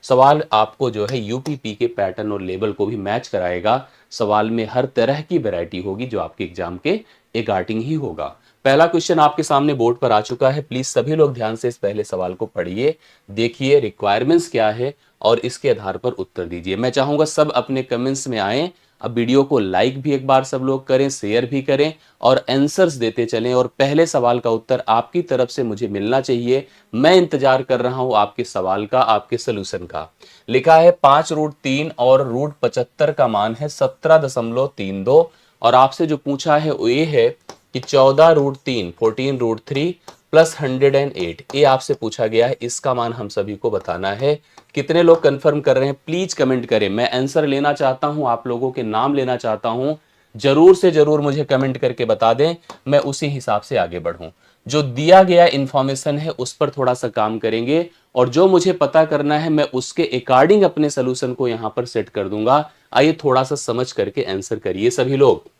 सवाल आपको जो है यूपीपी के पैटर्न और लेवल को भी मैच कराएगा। सवाल में हर तरह की वैरायटी होगी जो आपके एग्जाम के अकॉर्डिंग ही होगा। पहला क्वेश्चन आपके सामने बोर्ड पर आ चुका है। प्लीज सभी लोग ध्यान से इस पहले सवाल को पढ़िए, देखिए रिक्वायरमेंट्स क्या है और इसके आधार पर उत्तर दीजिए। मैं चाहूंगा सब अपने कमेंट्स में आए। अब वीडियो को लाइक भी एक बार सब लोग करें, शेयर भी करें और आंसर्स देते चलें। और पहले सवाल का उत्तर आपकी तरफ से मुझे मिलना चाहिए। मैं इंतजार कर रहा हूं आपके सवाल का, आपके सोल्यूशन का। लिखा है 5√3 और √75 का मान है 17.32 और आपसे जो पूछा है वो ये है कि 14√3 14√3 प्लस 108 ये आपसे पूछा गया है। इसका मान हम सभी को बताना है। कितने लोग कंफर्म कर रहे हैं प्लीज कमेंट करें। मैं आंसर लेना चाहता हूं, आप लोगों के नाम लेना चाहता हूं। जरूर से जरूर मुझे कमेंट करके बता दें, मैं उसी हिसाब से आगे बढ़ूं। जो दिया गया इंफॉर्मेशन है उस पर थोड़ा सा काम करेंगे और जो मुझे पता करना है मैं उसके अकॉर्डिंग अपने सोल्यूशन को यहां पर सेट कर दूंगा। आइए थोड़ा सा समझ करके आंसर करिए सभी लोग।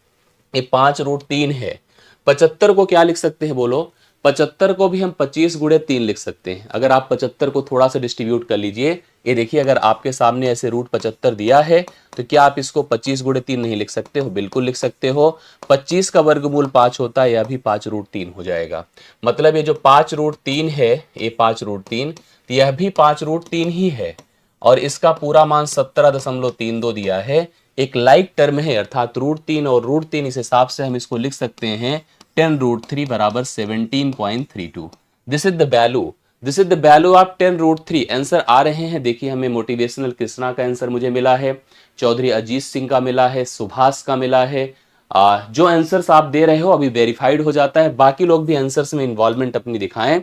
ये 5√3 है। 75 को क्या लिख सकते हैं बोलो? 75 को भी हम 25 × 3 लिख सकते हैं। अगर आप 75 को थोड़ा सा डिस्ट्रीब्यूट कर लीजिए, ये देखिए अगर आपके सामने ऐसे √75 दिया है तो क्या आप इसको 25 × 3 नहीं लिख सकते हो? बिल्कुल लिख सकते हो। 25 का वर्गमूल 5 होता है, यह भी 5√3 हो जाएगा। मतलब ये जो 5√3 है, ये 5√3 यह भी 5√3 ही है और इसका पूरा मान 17.32 दिया है। एक लाइक टर्म है अर्थात √3 और √3, इस हिसाब से हम इसको लिख सकते हैं 10√3 बराबर 17.32। This is the value, this is the value of 10√3। Answer आ रहे हैं, देखिए हमें मोटिवेशनल कृष्णा का आंसर मुझे मिला है, चौधरी अजीत सिंह का मिला है, सुभाष का मिला है। जो आंसर्स आप दे रहे हो अभी वेरीफाइड हो जाता है। बाकी लोग भी आंसर्स में इन्वॉल्वमेंट अपनी दिखाएं।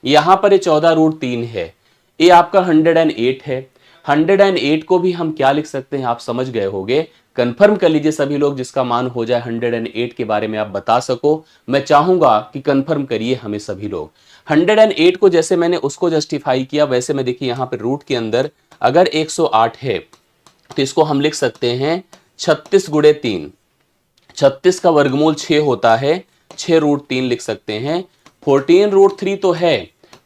यहां पर ये 14√3 है, ये आपका 108 है। 108 को भी हम क्या लिख सकते हैं आप समझ गए होंगे। कंफर्म कर लीजिए सभी लोग, जिसका मान हो जाए 108 के बारे में आप बता सको। मैं चाहूंगा कि कंफर्म करिए हमें सभी लोग। 108 को जैसे मैंने उसको जस्टिफाई किया वैसे मैं देखिए यहां पे रूट के अंदर अगर 108 है तो इसको हम लिख सकते हैं 36 × 3। 36 का वर्गमूल 6 होता है, 6√3 लिख सकते हैं। 14√3 तो है,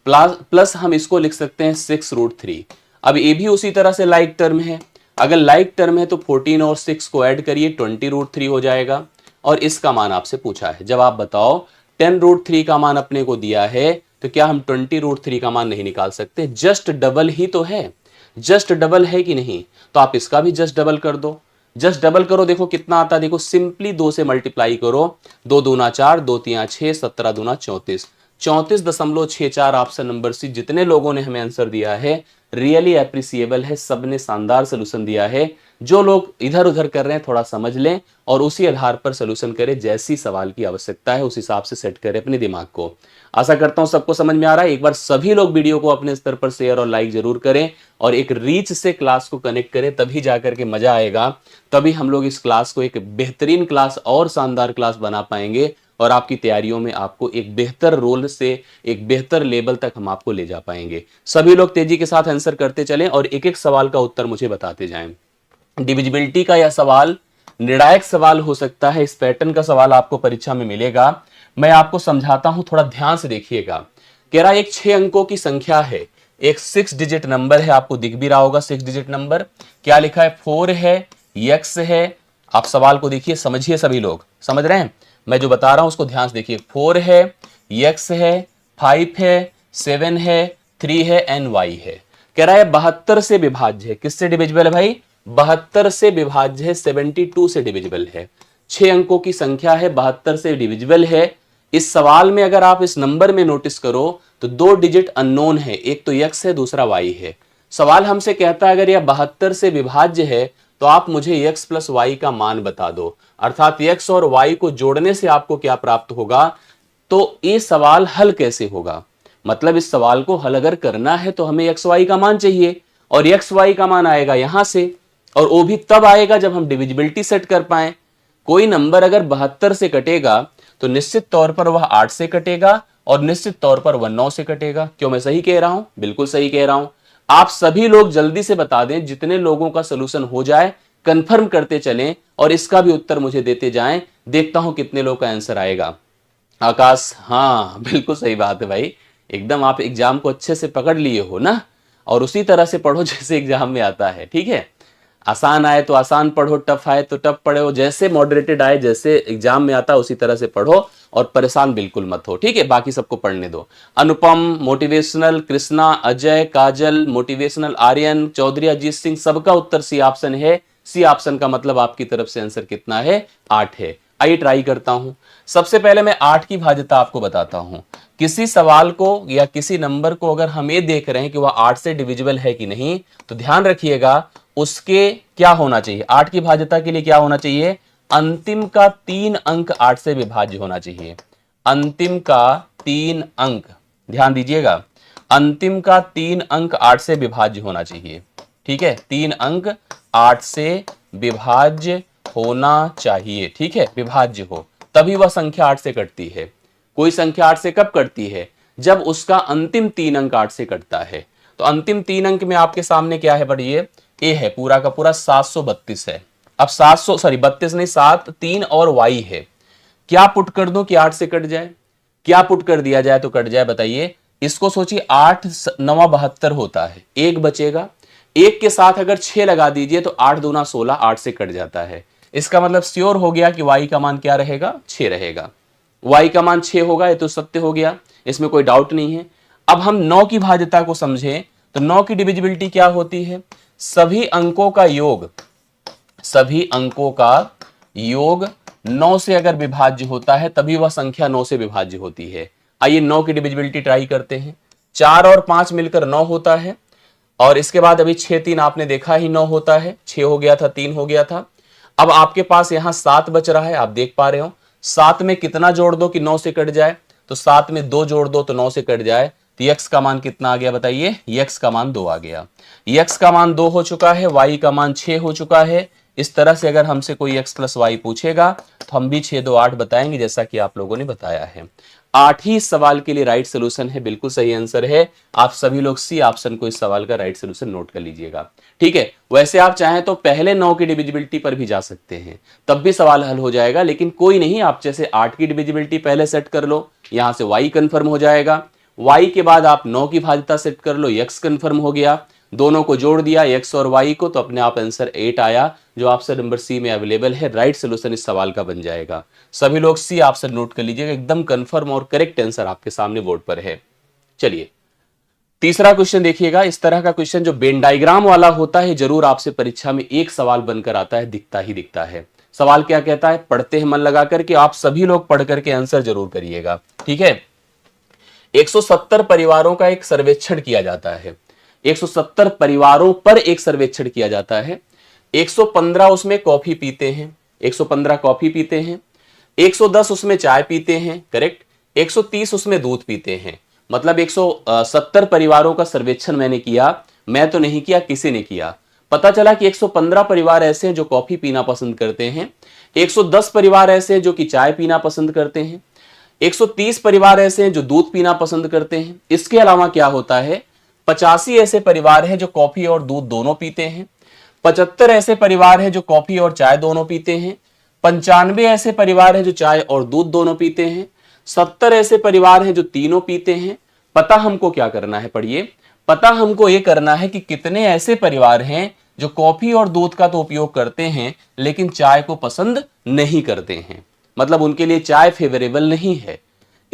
प्लस हम इसको लिख सकते हैं 6√3। अब ये भी उसी तरह से लाइक टर्म है। अगर लाइक टर्म है तो 14 और 6 को ऐड करिए 20√3 हो जाएगा और इसका मान आपसे पूछा है। जब आप बताओ 10√3 का मान अपने को दिया है तो क्या हम 20√3 का मान नहीं निकाल सकते? जस्ट डबल ही तो है, जस्ट डबल है कि नहीं? तो आप इसका भी जस्ट डबल कर दो। जस्ट डबल करो, देखो कितना आता है। देखो सिंपली 2 से मल्टीप्लाई करो, 2 दूना 4, 2 तिया 6, 17 दूना 34, 34.64 ऑप्शन नंबर सी। जितने लोगों ने हमें आंसर दिया है रियली अप्रिसिएबल है, सबने शानदार सोल्यूशन दिया है। जो लोग इधर उधर कर रहे हैं थोड़ा समझ लें और उसी आधार पर सोल्यूशन करें। जैसी सवाल की आवश्यकता है उस हिसाब से सेट करें अपने दिमाग को। आशा करता हूं सबको समझ में आ रहा है। एक बार सभी लोग वीडियो को अपने स्तर पर शेयर और लाइक जरूर करें और एक रीच से क्लास को कनेक्ट करें, तभी जाकर के मजा आएगा। तभी हम लोग इस क्लास को एक बेहतरीन क्लास और शानदार क्लास बना पाएंगे और आपकी तैयारियों में आपको एक बेहतर रोल से एक बेहतर लेवल तक हम आपको ले जा पाएंगे। सभी लोग तेजी के साथ आंसर करते चलें और एक एक सवाल का उत्तर मुझे बताते जाएं। डिविजिबिलिटी का यह सवाल निर्णायक सवाल हो सकता है। इस पैटर्न का सवाल आपको परीक्षा में मिलेगा। मैं आपको समझाता हूं, थोड़ा ध्यान से देखिएगा। कह रहा एक 6 अंकों की संख्या है, एक 6 डिजिट नंबर है, आपको दिख भी रहा होगा 6 डिजिट नंबर। क्या लिखा है? 4 है, x है। आप सवाल को देखिए, समझिए, सभी लोग समझ रहे हैं? मैं जो बता रहा हूं उसको ध्यान से देखिए। 4 है, x है, 5 है, 7 है, 3 है एंड y है। कह रहा है 72 से विभाज्य है। किससे डिविजिबल है भाई? 72 से विभाज्य है, 72 से डिविजिबल है। 6 अंकों की संख्या है, 72 से डिविजिबल है। इस सवाल में अगर आप इस नंबर में नोटिस करो तो 2 डिजिट अननोन है, एक तो x है दूसरा y है। सवाल हमसे कहता है अगर यह 72 से विभाज्य है तो आप मुझे x प्लस y का मान बता दो, अर्थात x और y को जोड़ने से आपको क्या प्राप्त होगा। तो ये सवाल हल कैसे होगा? मतलब इस सवाल को हल अगर करना है तो हमें एक्स वाई का मान चाहिए और एक्स वाई का मान आएगा यहां से, और वो भी तब आएगा जब हम डिविजिबिलिटी सेट कर पाए। कोई नंबर अगर 72 से कटेगा तो निश्चित तौर पर वह 8 से कटेगा और निश्चित तौर पर वह 9 से कटेगा। क्यों मैं सही कह रहा हूं? बिल्कुल सही कह रहा हूं। आप सभी लोग जल्दी से बता दें, जितने लोगों का सोल्यूशन हो जाए कंफर्म करते चलें और इसका भी उत्तर मुझे देते जाएं। देखता हूं कितने लोग का आंसर आएगा। आकाश, हाँ बिल्कुल सही बात है भाई, एकदम आप एग्जाम को अच्छे से पकड़ लिए हो ना। और उसी तरह से पढ़ो जैसे एग्जाम में आता है, ठीक है। आसान आए तो आसान पढ़ो, टफ आए तो टफ पढ़ो, जैसे मॉडरेटेड आए, जैसे एग्जाम में आता है उसी तरह से पढ़ो और परेशान बिल्कुल मत हो, ठीक है। बाकी सबको पढ़ने दो। अनुपम मोटिवेशनल, कृष्णा, अजय, काजल मोटिवेशनल, आर्यन, चौधरी अजीत सिंह, सबका उत्तर सी ऑप्शन है। सी ऑप्शन का मतलब आपकी तरफ से आंसर कितना है? 8 है। आइए ट्राई करता हूं। सबसे पहले मैं 8 की भाज्यता आपको बताता हूं। किसी सवाल को या किसी नंबर को अगर हम ये देख रहे हैं कि वह 8 से डिविजिबल है कि नहीं, तो ध्यान रखिएगा उसके क्या होना चाहिए। 8 की भाज्यता के लिए क्या होना चाहिए? अंतिम का 3 अंक 8 से विभाज्य होना चाहिए। अंतिम का 3 अंक, ध्यान दीजिएगा, अंतिम का 3 अंक 8 से विभाज्य होना चाहिए, ठीक है। 3 अंक 8 से विभाज्य होना चाहिए, ठीक है, विभाज्य हो, तभी वह संख्या 8 से कटती है। कोई संख्या 8 से कब कटती है? जब उसका अंतिम 3 अंक 8 से कटता है। तो अंतिम 3 अंक में आपके सामने क्या है? पढ़िए, ए है, पूरा का पूरा 732 है। अब 32 नहीं, 7 3 और y है। क्या पुट कर दो कि 8 से कट जाए? क्या पुट कर दिया जाए तो कट जाए? बताइए। इसको सोचिए, 8 9 72 होता है, एक बचेगा, एक के साथ अगर 6 लगा दीजिए तो 8 दूना 16, 8 से कट जाता है। इसका मतलब श्योर हो गया कि y का मान क्या रहेगा? 6 रहेगा। y का मान 6 होगा, ये तो सत्य हो गया, इसमें कोई डाउट नहीं है। अब हम 9 की भाज्यता को समझें तो 9 की डिविजिबिलिटी क्या होती है? सभी अंकों का योग, सभी अंकों का योग 9 से अगर विभाज्य होता है तभी वह संख्या 9 से विभाज्य होती है। आइए 9 की डिविजिबिलिटी ट्राई करते हैं। 4 और 5 मिलकर 9 होता है, और इसके बाद अभी 6 3 आपने देखा ही 9 होता है। 6 हो गया था, 3 हो गया था। अब आपके पास यहां 7 बच रहा है, आप देख पा रहे हो। 7 में कितना जोड़ दो कि 9 से कट जाए? तो 7 में 2 जोड़ दो तो 9 से कट जाए। तो x का मान कितना आ गया? बताइए। x का मान 2 आ गया। x का मान 2 हो चुका है, y का मान 6 हो चुका है। इस तरह से अगर हमसे कोई x प्लस वाई पूछेगा तो हम भी 6 2 8 बताएंगे, जैसा कि आप लोगों ने बताया है। 8 ही इस सवाल के लिए राइट सोल्यूशन है, बिल्कुल सही आंसर है। आप सभी लोग सी ऑप्शन को इस सवाल का राइट सोल्यूशन नोट कर लीजिएगा, ठीक है। वैसे आप चाहें तो पहले 9 की डिविजिबिलिटी पर भी जा सकते हैं, तब भी सवाल हल हो जाएगा, लेकिन कोई नहीं, आप जैसे 8 की डिविजिबिलिटी पहले सेट कर लो, यहां से y कंफर्म हो जाएगा। y के बाद आप 9 की भाज्यता सेट कर लो, x कंफर्म हो गया। दोनों को जोड़ दिया, x और y को, तो अपने आप आंसर 8 आया, जो ऑप्शन नंबर सी में अवेलेबल है। राइट सोल्यूशन इस सवाल का बन जाएगा। सभी लोग सी ऑप्शन नोट कर लीजिएगा, एकदम कंफर्म और करेक्ट आंसर आपके सामने बोर्ड पर है। चलिए तीसरा क्वेश्चन देखिएगा। इस तरह का क्वेश्चन जो वेन डायग्राम वाला होता है, जरूर आपसे परीक्षा में एक सवाल बनकर आता है, दिखता ही दिखता है। सवाल क्या कहता है? पढ़ते हैं मन लगा करके, आप सभी लोग पढ़ करके आंसर जरूर करिएगा, ठीक है। 170 परिवारों का एक सर्वेक्षण किया जाता है। 170 परिवारों पर एक सर्वेक्षण किया जाता है। 115 उसमें कॉफी पीते हैं, 115 कॉफी पीते हैं। 110 उसमें चाय पीते हैं, करेक्ट। 130 उसमें दूध पीते हैं। मतलब 170 परिवारों का सर्वेक्षण मैंने किया, मैं तो नहीं किया, किसी ने किया। पता चला कि 115 परिवार ऐसे हैं जो कॉफी पीना पसंद करते हैं, 110 परिवार ऐसे हैं जो कि चाय पीना पसंद करते हैं, 130 परिवार ऐसे हैं जो दूध पीना पसंद करते हैं। इसके अलावा क्या होता है? 85 ऐसे परिवार हैं जो कॉफी और दूध दोनों पीते हैं। 75 ऐसे परिवार हैं जो कॉफी और चाय दोनों पीते हैं। 95 ऐसे परिवार हैं जो चाय और दूध दोनों पीते हैं। 70 ऐसे परिवार हैं जो तीनों पीते हैं। पता हमको क्या करना है? पढ़िए, पता हमको ये करना है कि कितने ऐसे परिवार हैं जो कॉफी और दूध का तो उपयोग करते हैं लेकिन चाय को पसंद नहीं करते हैं, मतलब उनके लिए चाय फेवरेबल नहीं है।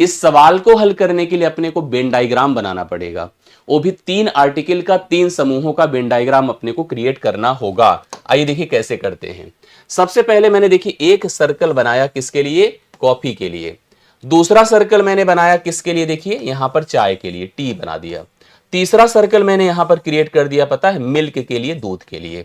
इस सवाल को हल करने के लिए अपने को वेन डायग्राम बनाना पड़ेगा, वो भी 3 आर्टिकल का, 3 समूहों का वेन डायग्राम अपने को क्रिएट करना होगा। आइए देखिए कैसे करते हैं। सबसे पहले मैंने देखिए एक सर्कल बनाया, किसके लिए? कॉफी के लिए। दूसरा सर्कल मैंने बनाया किसके लिए? देखिए यहां पर चाय के लिए, टी बना दिया। तीसरा सर्कल मैंने यहां पर क्रिएट कर दिया, पता है, मिल्क के लिए, दूध के लिए।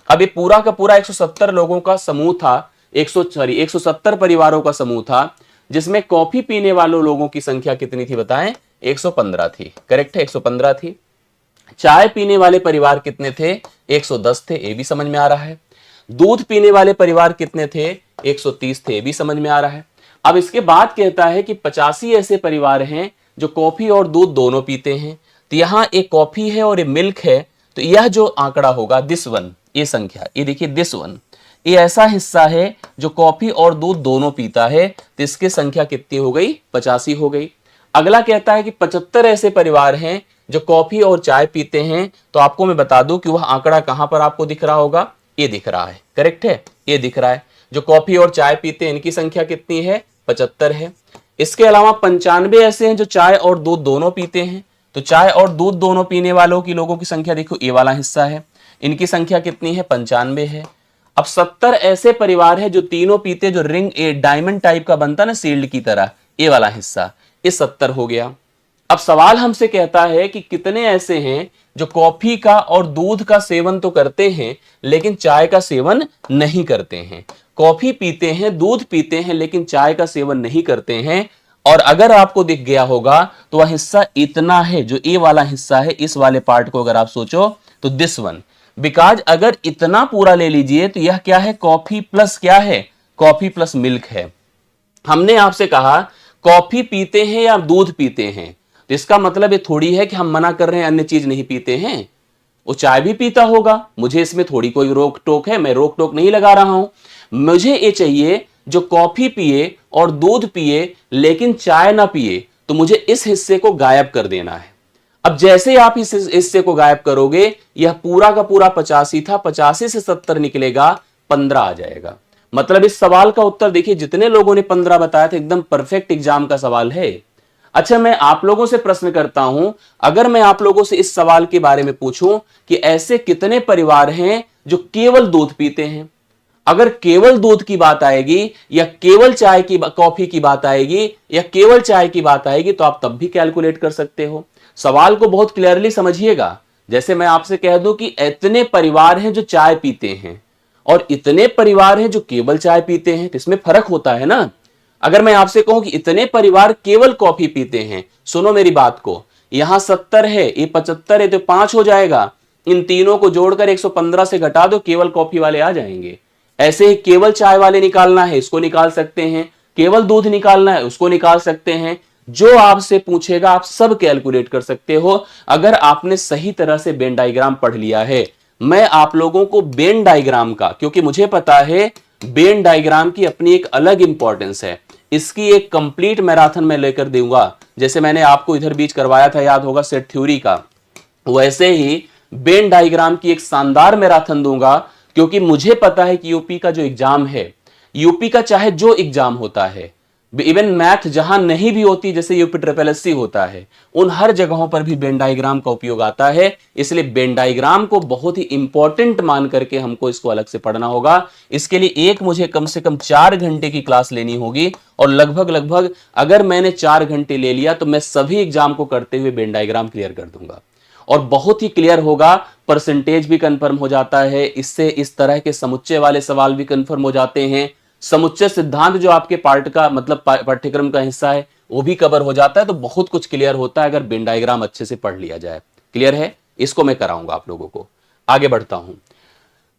अब ये पूरा का पूरा 170 लोगों का समूह था, 170 परिवारों का समूह था, जिसमें कॉफी पीने वालों लोगों की संख्या कितनी थी बताएं? 115 थी, करेक्ट है, 115 थी। चाय पीने वाले परिवार कितने थे? 110 थे, ये भी समझ में आ रहा है। दूध पीने वाले परिवार कितने थे? 130 थे, ये भी समझ में आ रहा है। अब इसके बाद कहता है कि 85 ऐसे परिवार हैं जो कॉफी और दूध दोनों पीते हैं। तो यहां एक कॉफी है और एक मिल्क है, तो यह जो आंकड़ा होगा, दिस वन, ये संख्या, ये देखिए दिस वन, ये ऐसा हिस्सा है जो कॉफी और दूध दोनों पीता है, तो इसकी संख्या कितनी हो गई? 85 हो गई। अगला कहता है कि 75 ऐसे परिवार हैं जो कॉफी और चाय पीते हैं, तो आपको मैं बता दूं कि वह आंकड़ा कहां पर आपको दिख रहा होगा, ये दिख रहा है, करेक्ट है, ये दिख रहा है। जो कॉफी और चाय पीते हैं इनकी संख्या कितनी है, 75 है। इसके अलावा 95 ऐसे हैं जो चाय और दूध दोनों पीते हैं, तो चाय और दूध दोनों पीने वालों की लोगों की संख्या देखो, ये वाला हिस्सा है, इनकी संख्या कितनी है, 95 है। अब 70 ऐसे परिवार है जो तीनों पीते, जो रिंग ए डायमंड टाइप का बनता ना शील्ड की तरह, ये वाला हिस्सा, ये 70 हो गया। अब सवाल हमसे कहता है कि कितने ऐसे हैं जो कॉफी का और दूध का सेवन तो करते हैं लेकिन चाय का सेवन नहीं करते हैं। कॉफी पीते हैं, दूध पीते हैं, लेकिन चाय का सेवन नहीं करते हैं। और अगर आपको दिख गया होगा तो वह हिस्सा इतना है, जो ये वाला हिस्सा है, इस वाले पार्ट को अगर आप सोचो तो दिस वन, बिकॉज अगर इतना पूरा ले लीजिए तो यह क्या है, कॉफी प्लस क्या है, कॉफी प्लस मिल्क है। हमने आपसे कहा कॉफी पीते हैं या दूध पीते हैं, तो इसका मतलब ये थोड़ी है कि हम मना कर रहे हैं अन्य चीज नहीं पीते हैं, वो चाय भी पीता होगा, मुझे इसमें थोड़ी कोई रोक टोक है, मैं रोक टोक नहीं लगा रहा हूं। मुझे ये चाहिए जो कॉफी पिए और दूध पिए लेकिन चाय ना पिए, तो मुझे इस हिस्से को गायब कर देना है। अब जैसे आप इस हिस्से को गायब करोगे, यह पूरा का पूरा 85 था, 85 से 70 निकलेगा, 15 आ जाएगा। मतलब इस सवाल का उत्तर देखिए, जितने लोगों ने 15 बताया था, एकदम परफेक्ट एग्जाम का सवाल है। अच्छा, मैं आप लोगों से प्रश्न करता हूं, अगर मैं आप लोगों से इस सवाल के बारे में पूछूं कि ऐसे कितने परिवार हैं जो केवल दूध पीते हैं, अगर केवल दूध की बात आएगी या केवल चाय की कॉफी की बात आएगी या केवल चाय की बात आएगी, तो आप तब भी कैलकुलेट कर सकते हो। सवाल को बहुत क्लियरली समझिएगा। जैसे मैं आपसे कह दूं कि इतने परिवार हैं जो चाय पीते हैं और इतने परिवार हैं जो केवल चाय पीते हैं, तो इसमें फर्क होता है ना। अगर मैं आपसे कहूं कि इतने परिवार केवल कॉफी पीते हैं, सुनो मेरी बात को, यहां 70 है, ये 75 है, तो 5 हो जाएगा। इन तीनों को जोड़कर 115 से घटा दो, केवल कॉफी वाले आ जाएंगे। ऐसे ही केवल चाय वाले निकालना है, इसको निकाल सकते हैं, केवल दूध निकालना है, उसको निकाल सकते हैं। जो आपसे पूछेगा आप सब कैलकुलेट कर सकते हो, अगर आपने सही तरह से वेन डायग्राम पढ़ लिया है। मैं आप लोगों को वेन डायग्राम का, क्योंकि मुझे पता है वेन डायग्राम की अपनी एक अलग इंपॉर्टेंस है, इसकी एक कंप्लीट मैराथन में लेकर दूंगा। जैसे मैंने आपको इधर बीच करवाया था, याद होगा, सेट थ्योरी का, वैसे ही वेन डायग्राम की एक शानदार मैराथन दूंगा। क्योंकि मुझे पता है कि यूपी का जो एग्जाम है, यूपी का चाहे जो एग्जाम होता है, इवन मैथ जहां नहीं भी होती, जैसे यूपी ट्रिपल एससी होता है, उन हर जगहों पर भी वेन डायग्राम का उपयोग आता है। इसलिए वेन डायग्राम को बहुत ही इंपॉर्टेंट मान करके हमको इसको अलग से पढ़ना होगा। इसके लिए एक मुझे कम से कम 4 घंटे की क्लास लेनी होगी, और लगभग अगर मैंने 4 घंटे ले लिया तो मैं सभी एग्जाम को करते हुए वेन डायग्राम क्लियर कर दूंगा, और बहुत ही क्लियर होगा। परसेंटेज भी कंफर्म हो जाता है इससे, इस तरह के समुच्चय वाले सवाल भी कंफर्म हो जाते हैं। समुच्चय सिद्धांत जो आपके पार्ट का मतलब पाठ्यक्रम का हिस्सा है, वो भी कवर हो जाता है। तो बहुत कुछ क्लियर होता है अगर वेन डायग्राम अच्छे से पढ़ लिया जाए। क्लियर है, इसको मैं कराऊंगा आप लोगों को। आगे बढ़ता हूं,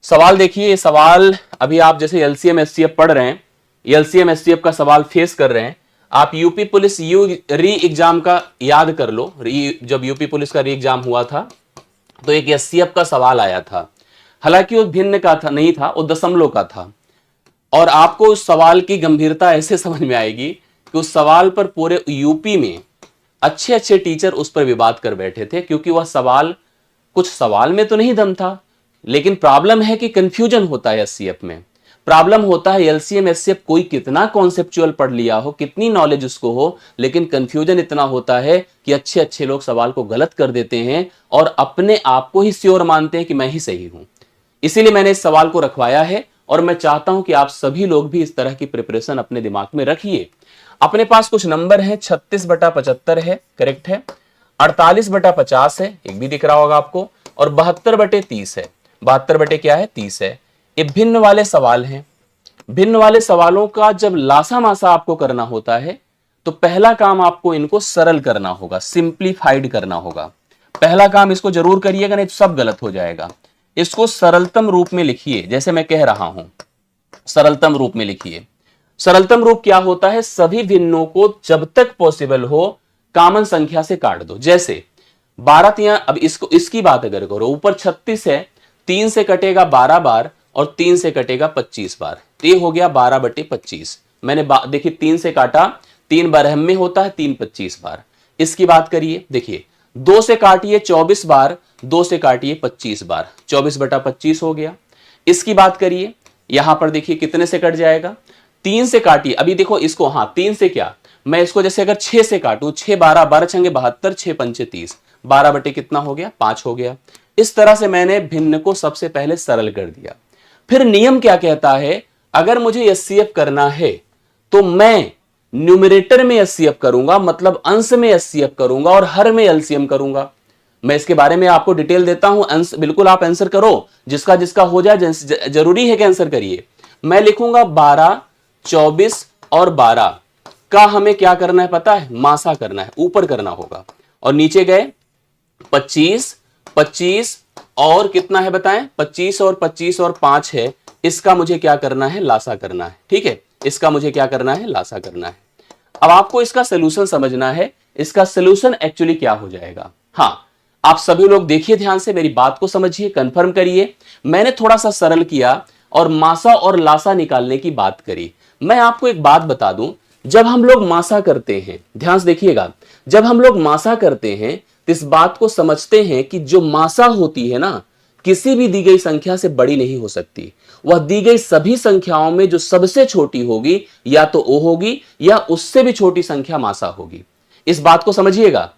सवाल देखिए। ये सवाल अभी आप जैसे एलसीएम एसटीएफ पढ़ रहे हैं, एलसीएम एसटीएफ का सवाल फेस कर रहे हैं आप, यूपी पुलिस री एग्जाम का याद कर लो। जब यूपी पुलिस का री एग्जाम हुआ था तो एक एसटीएफ का सवाल आया था, हालांकि वो भिन्न का था, नहीं था, वो दशमलव का था। और आपको उस सवाल की गंभीरता ऐसे समझ में आएगी कि उस सवाल पर पूरे यूपी में अच्छे अच्छे टीचर उस पर विवाद कर बैठे थे, क्योंकि वह सवाल, कुछ सवाल में तो नहीं दम था, लेकिन प्रॉब्लम है कि कंफ्यूजन होता है एससीएफ में, प्रॉब्लम होता है एलसीएम एससीएफ, कोई कितना कॉन्सेप्चुअल पढ़ लिया हो, कितनी नॉलेज उसको हो, लेकिन कंफ्यूजन इतना होता है कि अच्छे अच्छे लोग सवाल को गलत कर देते हैं और अपने आप को ही श्योर मानते हैं कि मैं ही सही हूं। इसीलिए मैंने इस सवाल को रखवाया है, और मैं चाहता हूं कि आप सभी लोग भी इस तरह की प्रिपरेशन अपने दिमाग में रखिए। अपने पास कुछ नंबर है, 36/75 है, करेक्ट है, 48/50 है, एक भी दिख रहा होगा आपको, और 72/30 है। 72 क्या है, 30 है। ये भिन्न वाले सवाल हैं। भिन्न वाले सवालों का जब लासा मासा आपको करना होता है, तो पहला काम आपको इनको सरल करना होगा, सिंप्लीफाइड करना होगा। पहला काम इसको जरूर करिएगा, नहीं तो सब गलत हो जाएगा। इसको सरलतम रूप में लिखिए, जैसे मैं कह रहा हूं, सरलतम रूप में लिखिए। सरलतम रूप क्या होता है, सभी भिन्नों को जब तक पॉसिबल हो कॉमन संख्या से काट दो। जैसे 12 अब इसको, इसकी बात अगर करो, ऊपर 36 है, 3 से कटेगा 12 बार और 3 से कटेगा 25 बार, तो ये हो गया 12/25। मैंने देखिए 3 से काटा, 3 बार में होता है, 3 25 बार। इसकी बात करिए, देखिए 2 से काटिए 24 बार, 2 से काटिए 25 बार, 24/25 हो गया। इसकी बात करिए, यहां पर देखिए कितने से कट जाएगा, 3 से काटिए। अभी देखो इसको, हां 3 से क्या, मैं इसको जैसे अगर 6 से काटूं, 6 12, 12 छंगे 72, 6 पंचे 30, 12 बटे कितना हो गया, 5 हो गया। इस तरह से मैंने भिन्न को सबसे पहले सरल कर दिया। फिर नियम क्या कहता है, अगर मुझे एचसीएफ करना है तो मैं न्यूमरेटर में एचसीएफ करूंगा, मतलब अंश में एचसीएफ करूंगा और हर में एलसीएम करूंगा। मैं इसके बारे में आपको डिटेल देता हूं, अंश बिल्कुल आप आंसर करो, जिसका जिसका हो जाए, जरूरी है कि आंसर करिए। मैं लिखूंगा 12, 24 और 12 का हमें क्या करना है पता है, मासा करना है, ऊपर करना होगा। और नीचे गए 25, 25 और कितना है बताएं, 25 और 25 और 5 है, इसका मुझे क्या करना है, लासा करना है। ठीक है, इसका मुझे क्या करना है, लासा करना है। अब आपको इसका सोल्यूशन समझना है, इसका सोल्यूशन एक्चुअली क्या हो जाएगा। हां, आप सभी लोग देखिए ध्यान से, मेरी बात को समझिए, कंफर्म करिए। मैंने थोड़ा सा सरल किया और मासा और लासा निकालने की बात करी। मैं आपको एक बात बता दूं, जब हम लोग मासा करते हैं, ध्यान से देखिएगा, जब हम लोग मासा करते हैं तो इस बात को समझते हैं कि जो मासा होती है ना, किसी भी दी गई संख्या से बड़ी नहीं हो सकती। वह दी गई सभी संख्याओं में जो सबसे छोटी होगी या तो ओ होगी या उससे भी छोटी संख्या मासा होगी। इस बात को समझिएगा।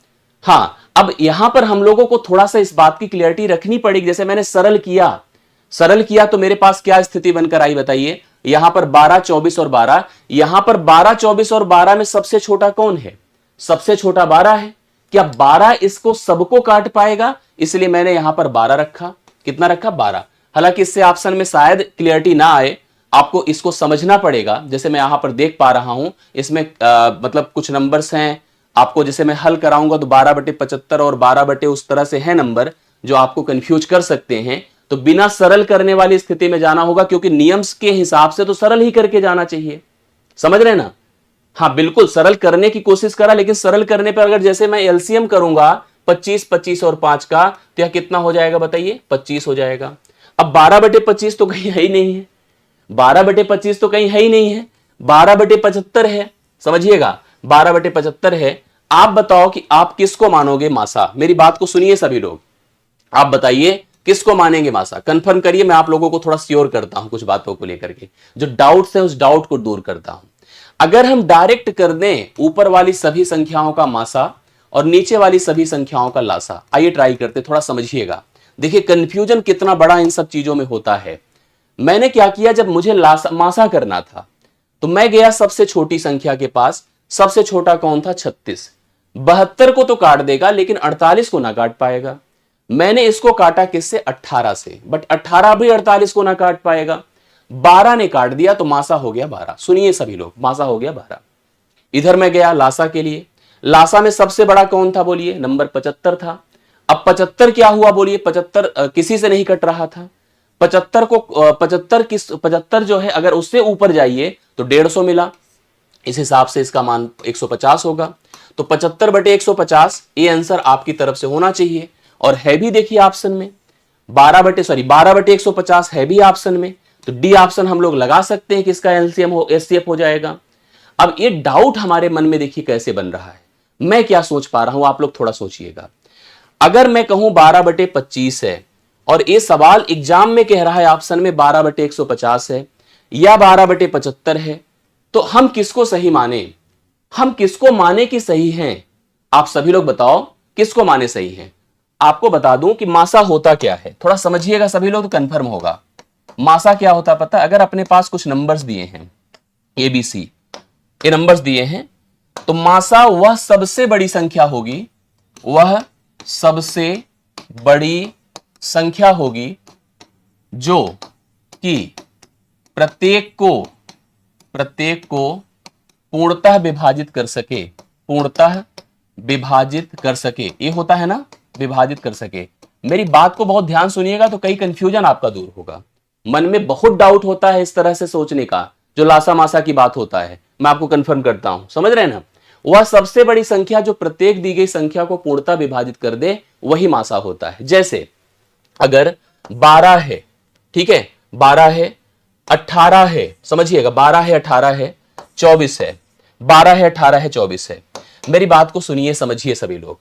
हां, अब यहां पर हम लोगों को थोड़ा सा इस बात की क्लियरिटी रखनी पड़ेगी। जैसे मैंने सरल किया तो मेरे पास क्या स्थिति बनकर आई बताइए, यहां पर 12, 24 और 12, यहां पर 12, 24 और 12 में सबसे छोटा कौन है, सबसे छोटा 12 है। क्या 12 इसको सबको काट पाएगा, इसलिए मैंने यहां पर 12 रखा। कितना रखा, 12। हालांकि इससे ऑप्शन में शायद क्लियरिटी ना आए, आपको इसको समझना पड़ेगा। जैसे मैं यहां पर देख पा रहा हूं, इसमें मतलब कुछ नंबर्स हैं, आपको जैसे मैं हल कराऊंगा तो 12/75 और 12 बटे उस तरह से है नंबर जो आपको कंफ्यूज कर सकते हैं। तो बिना सरल करने वाली स्थिति में जाना होगा, क्योंकि नियम के हिसाब से तो सरल ही करके जाना चाहिए। समझ रहे ना। हाँ बिल्कुल, सरल करने की कोशिश करा, लेकिन सरल करने पर अगर जैसे मैं एलसीएम करूंगा 25, 25 और 5 का, तो यह कितना हो जाएगा बताइए, 25 हो जाएगा। अब 12/25 तो कहीं है ही नहीं है, 12/25 तो कहीं है ही नहीं है, 12/75 है। समझिएगा, 12/75 है। आप बताओ कि आप किसको मानोगे मासा। मेरी बात को सुनिए सभी लोग, आप बताइए किसको मानेंगे मासा, कंफर्म करिए। मैं आप लोगों को थोड़ा श्योर करता हूं कुछ बातों को लेकर के, जो डाउट्स है उस डाउट को दूर करता हूं। अगर हम डायरेक्ट कर दें ऊपर वाली सभी संख्याओं का मासा और नीचे वाली सभी संख्याओं का लासा, आइए ट्राई करते, थोड़ा समझिएगा। देखिए कंफ्यूजन कितना बड़ा इन सब चीजों में होता है। मैंने क्या किया, जब मुझे मासा करना था तो मैं गया सबसे छोटी संख्या के पास। सबसे छोटा कौन था, 36। 72 को तो काट देगा लेकिन 48 को ना काट पाएगा। मैंने इसको काटा किससे, 18 से, बट 18 भी 48 को ना काट पाएगा। 12 ने काट दिया तो मासा हो गया 12। सुनिए सभी लोग, मासा हो गया 12। इधर मैं गया लासा के लिए। लासा में सबसे बड़ा कौन था बोलिए, नंबर 75 था। अब 75 क्या हुआ बोलिए, 75 किसी से नहीं कट रहा था। 75 को 75 जो है, अगर उससे ऊपर जाइए तो 150 मिला। इस हिसाब से इसका मान 150 होगा। तो 75/150 ये आंसर आपकी तरफ से होना चाहिए, और है भी देखिए ऑप्शन में 12/150 है भी ऑप्शन में। तो डी ऑप्शन हम लोग लगा सकते हैं कि इसका एचसीएफ हो जाएगा। अब ये डाउट हमारे मन में देखिए कैसे बन रहा है, मैं क्या सोच पा रहा हूं, आप लोग थोड़ा सोचिएगा। अगर मैं कहूं 12/25 है और ये सवाल एग्जाम में कह रहा है ऑप्शन में 12/150 है या 12/75 है, तो हम किसको सही माने, हम किसको माने कि सही हैं। आप सभी लोग बताओ किसको माने सही है। आपको बता दूं कि मासा होता क्या है, थोड़ा समझिएगा सभी लोग तो कंफर्म होगा। मासा क्या होता पता, अगर अपने पास कुछ नंबर्स दिए हैं ABC, ये नंबर्स दिए हैं, तो मासा वह सबसे बड़ी संख्या होगी, वह सबसे बड़ी संख्या होगी जो कि प्रत्येक को पूर्णतः विभाजित कर सके, पूर्णतः विभाजित कर सके। ये होता है ना, विभाजित कर सके। मेरी बात को बहुत ध्यान सुनिएगा तो कई कंफ्यूजन आपका दूर होगा। मन में बहुत डाउट होता है इस तरह से सोचने का, जो लासा मासा की बात होता है। मैं आपको कंफर्म करता हूं, समझ रहे हैं ना। वह सबसे बड़ी संख्या जो प्रत्येक दी गई संख्या को पूर्णतः विभाजित कर दे, वही मासा होता है। जैसे अगर 12 है, ठीक है, 12 है, 18 है, समझिएगा 12 है, 18 है, 24 है, 12 है, 18 है, 24 है। मेरी बात को सुनिए समझिए सभी लोग।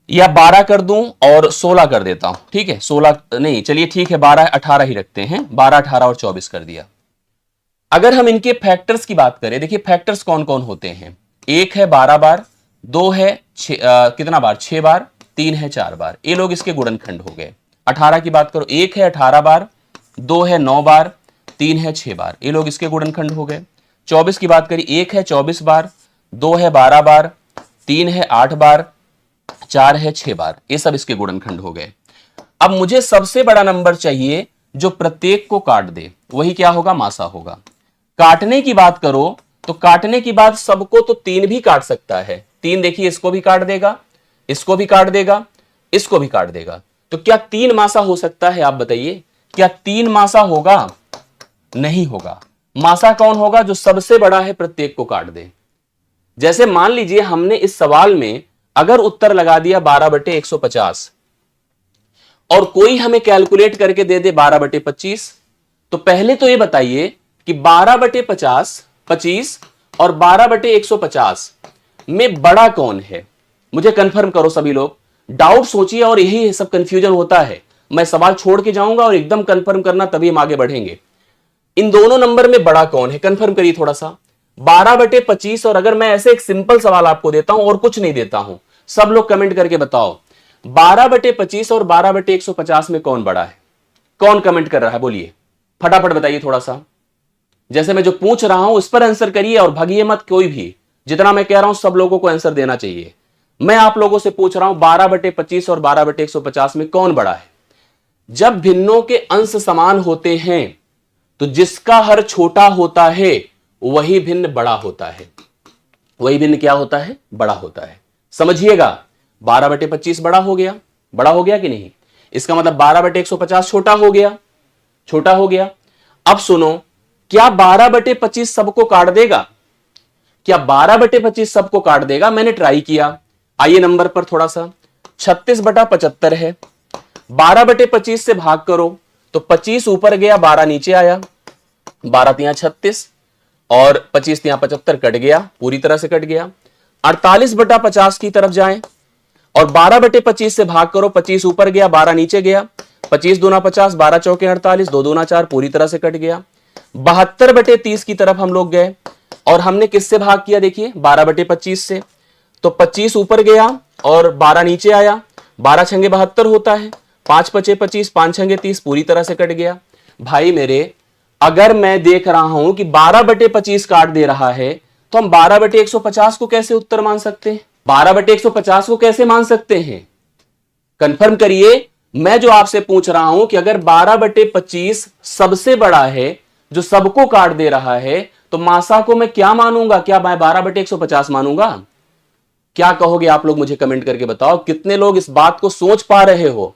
या 12 कर दूं और 16 कर देता हूं, ठीक है, 16 नहीं, चलिए ठीक है, 12 18 ही रखते हैं, 12 18 और 24 कर दिया। अगर हम इनके फैक्टर्स की बात करें, देखिए फैक्टर्स कौन कौन होते हैं, एक है 12 बार, दो है कितना बार, 6 बार, तीन है 4 बार, ये लोग इसके गुणनखंड हो गए। 18 की बात करो, एक है 18 बार, दो है 9 बार, तीन है 6 बार, ये लोग इसके गुणनखंड हो गए। 24 की बात करी, एक है 24 बार, दो है 12 बार, तीन है 8 बार, चार है 6 बार, ये सब इसके गुणनखंड हो गए। अब मुझे सबसे बड़ा नंबर चाहिए जो प्रत्येक को काट दे, वही क्या होगा, मासा होगा। काटने की बात करो तो काटने की बात सबको तो 3 भी काट सकता है, 3 देखिए इसको भी काट देगा, इसको भी काट देगा, इसको भी काट देगा, तो क्या 3 मासा हो सकता है, आप बताइए, क्या 3 मासा होगा, नहीं होगा। मासा कौन होगा, जो सबसे बड़ा है प्रत्येक को काट दे। जैसे मान लीजिए हमने इस सवाल में अगर उत्तर लगा दिया 12/150 और कोई हमें कैलकुलेट करके दे दे 12/25, तो पहले तो ये बताइए कि 12/50, 25 और 12/150 में बड़ा कौन है, मुझे कंफर्म करो सभी लोग, डाउट सोचिए, और यही सब कंफ्यूजन होता है। मैं सवाल छोड़ के जाऊंगा और एकदम कंफर्म करना, तभी हम आगे बढ़ेंगे। इन दोनों नंबर में बड़ा कौन है, कंफर्म करिए थोड़ा सा। 12/25, और अगर मैं ऐसे एक सिंपल सवाल आपको देता हूं और कुछ नहीं देता हूं, सब लोग कमेंट करके बताओ 12/25 और 12/150 में कौन बड़ा है, कौन कमेंट कर रहा है, बोलिए फटाफट बताइए थोड़ा सा। जैसे मैं जो पूछ रहा हूं उस पर आंसर करिए और भागिए मत कोई भी, जितना मैं कह रहा हूं सब लोगों को आंसर देना चाहिए। मैं आप लोगों से पूछ रहा हूं 12/25 और 12/150 में कौन बड़ा है। जब भिन्नों के अंश समान होते हैं तो जिसका हर छोटा होता है वही भिन्न बड़ा होता है, वही भिन्न क्या होता है, बड़ा होता है। समझिएगा, 12/25 बड़ा हो गया, बड़ा हो गया कि नहीं, इसका मतलब 12/150 छोटा हो गया, छोटा हो गया। अब सुनो, क्या 12/25 सबको काट देगा, क्या 12/25 सबको काट देगा, मैंने ट्राई किया। आइए नंबर पर थोड़ा सा, 36/75 है, 12/25 से भाग करो तो 25 ऊपर गया, 12 नीचे आया, 12 तिया 36 और 25 तिया 75 कट गया, पूरी तरह से कट गया। 48/50 की तरफ जाएं और 12/25 से भाग करो, 25 ऊपर गया, 12 नीचे गया, 25 दूना 50, 12 चौके 48, 2 दूना 4, पूरी तरह से कट गया। 72/30 की तरफ हम लोग गए और हमने किससे भाग किया, देखिए 12/25 से, तो 25 ऊपर गया और 12 नीचे आया, 12 छंगे 72 होता है, 5 पचे 25, 5 छंगे 30, पूरी तरह से कट गया। भाई मेरे, अगर मैं देख रहा हूं कि 12/25 काट दे रहा है तो हम 12/150 को कैसे उत्तर मान सकते हैं, 12/150 को कैसे मान सकते हैं, कंफर्म करिए। मैं जो आपसे पूछ रहा हूं कि अगर 12/25 सबसे बड़ा है जो सबको काट दे रहा है, तो मासा को मैं क्या मानूंगा, क्या मैं 12/150 मानूंगा, क्या कहोगे आप लोग, मुझे कमेंट करके बताओ कितने लोग इस बात को सोच पा रहे हो।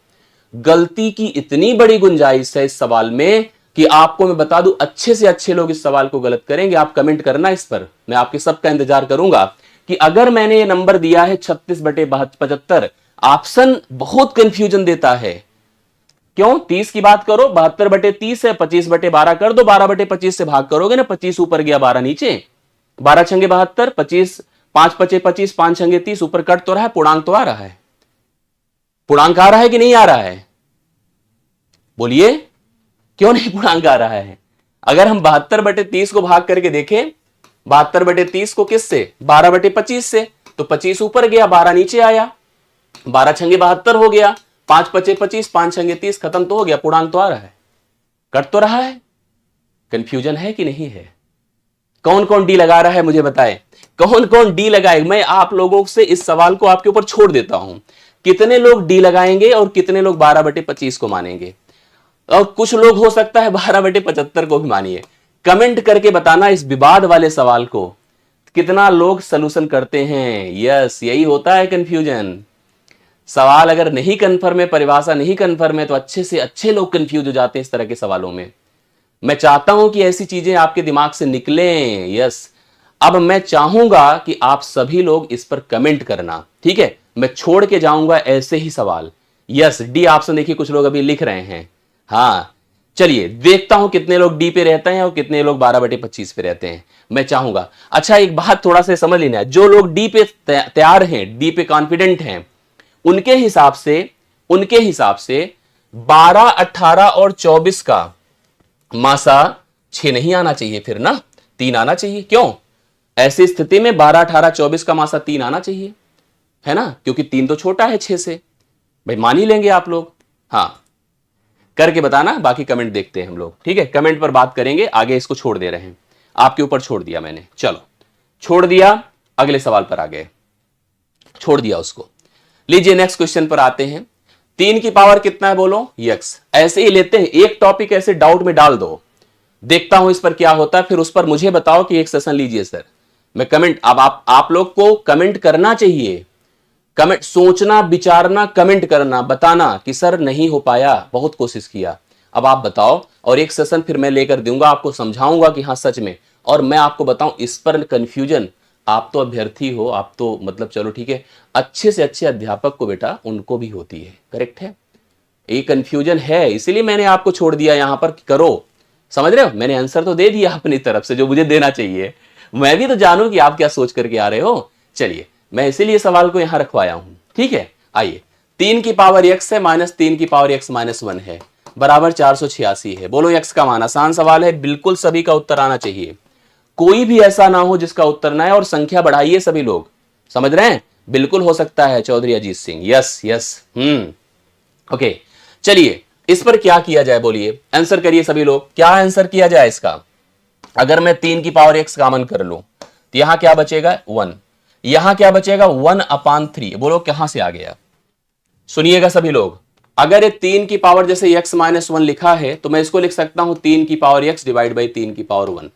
गलती की इतनी बड़ी गुंजाइश है इस सवाल में कि आपको मैं बता दूं, अच्छे से अच्छे लोग इस सवाल को गलत करेंगे। आप कमेंट करना इस पर, मैं आपके सबका इंतजार करूंगा कि अगर मैंने ये नंबर दिया है 36/75, ऑप्शन बहुत कंफ्यूजन देता है। क्यों, 30 की बात करो, 72/30 है, 25/12 कर दो, 12/25 से भाग करोगे ना, 25 ऊपर गया 12 नीचे, 12 छंगे 72, 25, 5 पचे 25, 5 छंगे 30, ऊपर कट तो रहा है, पूर्णांक तो आ रहा है, पूर्णांक आ रहा है कि नहीं आ रहा है, बोलिए क्यों नहीं पूर्णांक आ रहा है। अगर हम 72/30 को भाग करके देखें, 72/30 को किससे, 12/25 से, तो 25 ऊपर गया, 12 नीचे आया, 12 छंगे 72 हो गया, 5 पचे 25, 5 छंगे 30, खत्म तो हो गया, पूर्णांक तो आ रहा है, कट तो रहा है। कंफ्यूजन है कि नहीं है, कौन कौन डी लगा रहा है मुझे बताएं, कौन कौन डी लगाए। मैं आप लोगों से इस सवाल को आपके ऊपर छोड़ देता हूं, कितने लोग डी लगाएंगे और कितने लोग 12/25 को मानेंगे, और कुछ लोग हो सकता है 12/75 को भी मानिए। कमेंट करके बताना इस विवाद वाले सवाल को कितना लोग सलूशन करते हैं। यस, यही होता है कंफ्यूजन। सवाल अगर नहीं कंफर्म है, परिभाषा नहीं कंफर्म है, तो अच्छे से अच्छे लोग कंफ्यूज हो जाते हैं इस तरह के सवालों में। मैं चाहता हूं कि ऐसी चीजें आपके दिमाग से निकलें। यस, अब मैं चाहूंगा कि आप सभी लोग इस पर कमेंट करना, ठीक है, मैं छोड़ के जाऊंगा ऐसे ही सवाल। यस, डी ऑप्शन देखिए कुछ लोग अभी लिख रहे हैं। हाँ, चलिए देखता हूं कितने लोग डी पे रहते हैं और कितने लोग 12/25 पे रहते हैं, मैं चाहूंगा। अच्छा, एक बात थोड़ा सा समझ लेना, जो लोग डी पे तैयार हैं, डी पे कॉन्फिडेंट हैं, उनके हिसाब से 12, 18 और 24 का मासा 6 नहीं आना चाहिए, फिर ना 3 आना चाहिए। क्यों? ऐसी स्थिति में 12, 18, 24 का मासा 3 आना चाहिए, है ना, क्योंकि 3 तो छोटा है 6 से। भाई मान ही लेंगे आप लोग। हाँ, करके बताना, बाकी कमेंट देखते हैं हम लोग। ठीक है, कमेंट पर बात करेंगे, आगे इसको छोड़ दे रहे हैं, आपके ऊपर छोड़ दिया मैंने। चलो छोड़ दिया, अगले सवाल पर आ गए, छोड़ दिया उसको। लीजिए नेक्स्ट क्वेश्चन पर आते हैं। 3 की पावर कितना है बोलो? यक्स। ऐसे ही लेते हैं, एक टॉपिक ऐसे डाउट में डाल दो, देखता हूं इस पर क्या होता है, फिर उस पर मुझे बताओ कि एक सेशन लीजिए सर। मैं कमेंट, अब आप लोग को कमेंट करना चाहिए, कमेंट, सोचना विचारना, कमेंट करना, बताना कि सर नहीं हो पाया, बहुत कोशिश किया, अब आप बताओ, और एक सेशन फिर मैं लेकर दूंगा, आपको समझाऊंगा कि हाँ सच में। और मैं आपको बताऊं इस पर कंफ्यूजन, आप तो अभ्यर्थी हो, आप तो मतलब चलो ठीक है, अच्छे से अच्छे अध्यापक को बेटा उनको भी होती है, करेक्ट है, ये कंफ्यूजन है, इसीलिए मैंने आपको छोड़ दिया यहां पर करो। समझ रहे हो, मैंने आंसर तो दे दिया अपनी तरफ से जो मुझे देना चाहिए, मैं भी तो जानूं कि आप क्या सोच करके आ रहे हो। चलिए, मैं इसीलिए सवाल को यहां रखवाया हूं। ठीक है, आइए, 3 की पावर x है माइनस 3 की पावर x माइनस 1 है, बराबर 486 है। बोलो x का मान। आसान सवाल है, बिल्कुल सभी का उत्तर आना चाहिए, कोई भी ऐसा ना हो जिसका उत्तर ना है, और संख्या बढ़ाइए सभी लोग। समझ रहे हैं, बिल्कुल हो सकता है Chaudhary Ajit Singh, yes yes. Okay, चलिए इस पर क्या किया जाए बोलिए, आंसर करिए सभी लोग, क्या आंसर किया जाए इसका? अगर मैं 3 की पावर x कॉमन कर लूं तो यहां क्या बचेगा? 1। यहां क्या बचेगा? 1/3। बोलो कहां से आ गया? सुनिएगा सभी लोग, अगर ये 3 की पावर जैसे x माइनस 1 लिखा है तो मैं इसको लिख सकता हूं 3 की पावर x डिवाइड बाई 3 की पावर 1।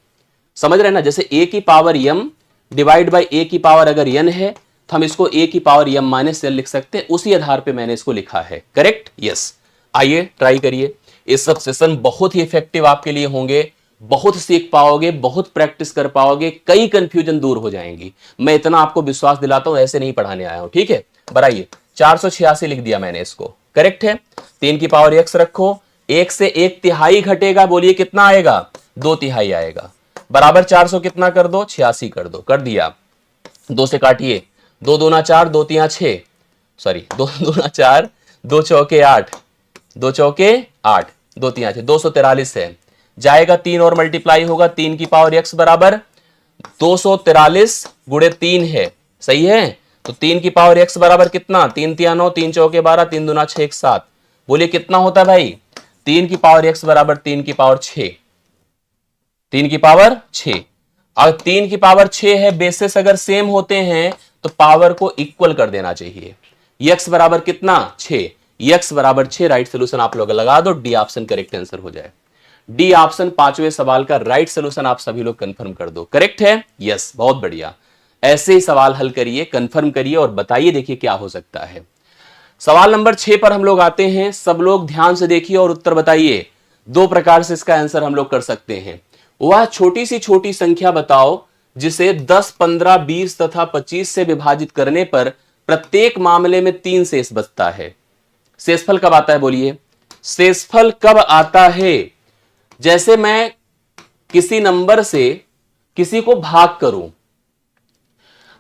समझ रहे हैं ना, जैसे a की power m divide by a की पावर अगर n है तो हम इसको a की पावर m माइनस n लिख सकते हैं, उसी आधार पे मैंने इसको लिखा है, करेक्ट, यस। आइए ट्राई करिए, ये सब सेशन बहुत ही इफेक्टिव आपके लिए होंगे, बहुत सीख पाओगे, बहुत प्रैक्टिस कर पाओगे, कई कंफ्यूजन दूर हो जाएंगी, मैं इतना आपको विश्वास दिलाता हूं, ऐसे नहीं पढ़ाने आया हूं। ठीक है, बढ़ाइए, 486 लिख दिया मैंने इसको, करेक्ट है। 3 की पावर x रखो, 1 से 1/3 घटेगा, बोलिए कितना आएगा? 2/3 आएगा, बराबर 400 कितना कर दो? 86 कर दो, कर दिया। 2 से काटिए, 2 दूना 4, 2 तिया 6, सॉरी 2 दूना 4, 2 चौके 8, 2 चौके 8, 2 तिया 6, 243 है, जाएगा 3 और मल्टीप्लाई होगा, 3 की पावर x बराबर 243 गुणे 3 है, सही है। तो 3 की पावर x बराबर कितना? 3 तिया 9, 3 चौके 12, 3 दूना 6, 7, बोलिए कितना होता है भाई? 3 की पावर x बराबर 3 की पावर 6, 3 की पावर 6। अगर 3 की पावर 6 है, बेसिस अगर सेम होते हैं तो पावर को इक्वल कर देना चाहिए। x बराबर कितना? 6, x बराबर 6, राइट सोल्यूशन आप लोग लगा दो, डी ऑप्शन करेक्ट आंसर हो जाए। डी ऑप्शन 5वें सवाल का राइट सोल्यूशन आप सभी लोग कंफर्म कर दो, करेक्ट है, यस, बहुत बढ़िया। ऐसे ही सवाल हल करिए, कंफर्म करिए और बताइए, देखिए क्या हो सकता है। सवाल नंबर 6 पर हम लोग आते हैं, सब लोग ध्यान से देखिए और उत्तर बताइए। 2 प्रकार से इसका आंसर हम लोग कर सकते हैं। वह छोटी सी छोटी संख्या बताओ जिसे 10, 15, 20 तथा 25 से विभाजित करने पर प्रत्येक मामले में 3 शेष बचता है। शेषफल कब आता है बोलिए? शेषफल कब आता है? जैसे मैं किसी नंबर से किसी को भाग करूं,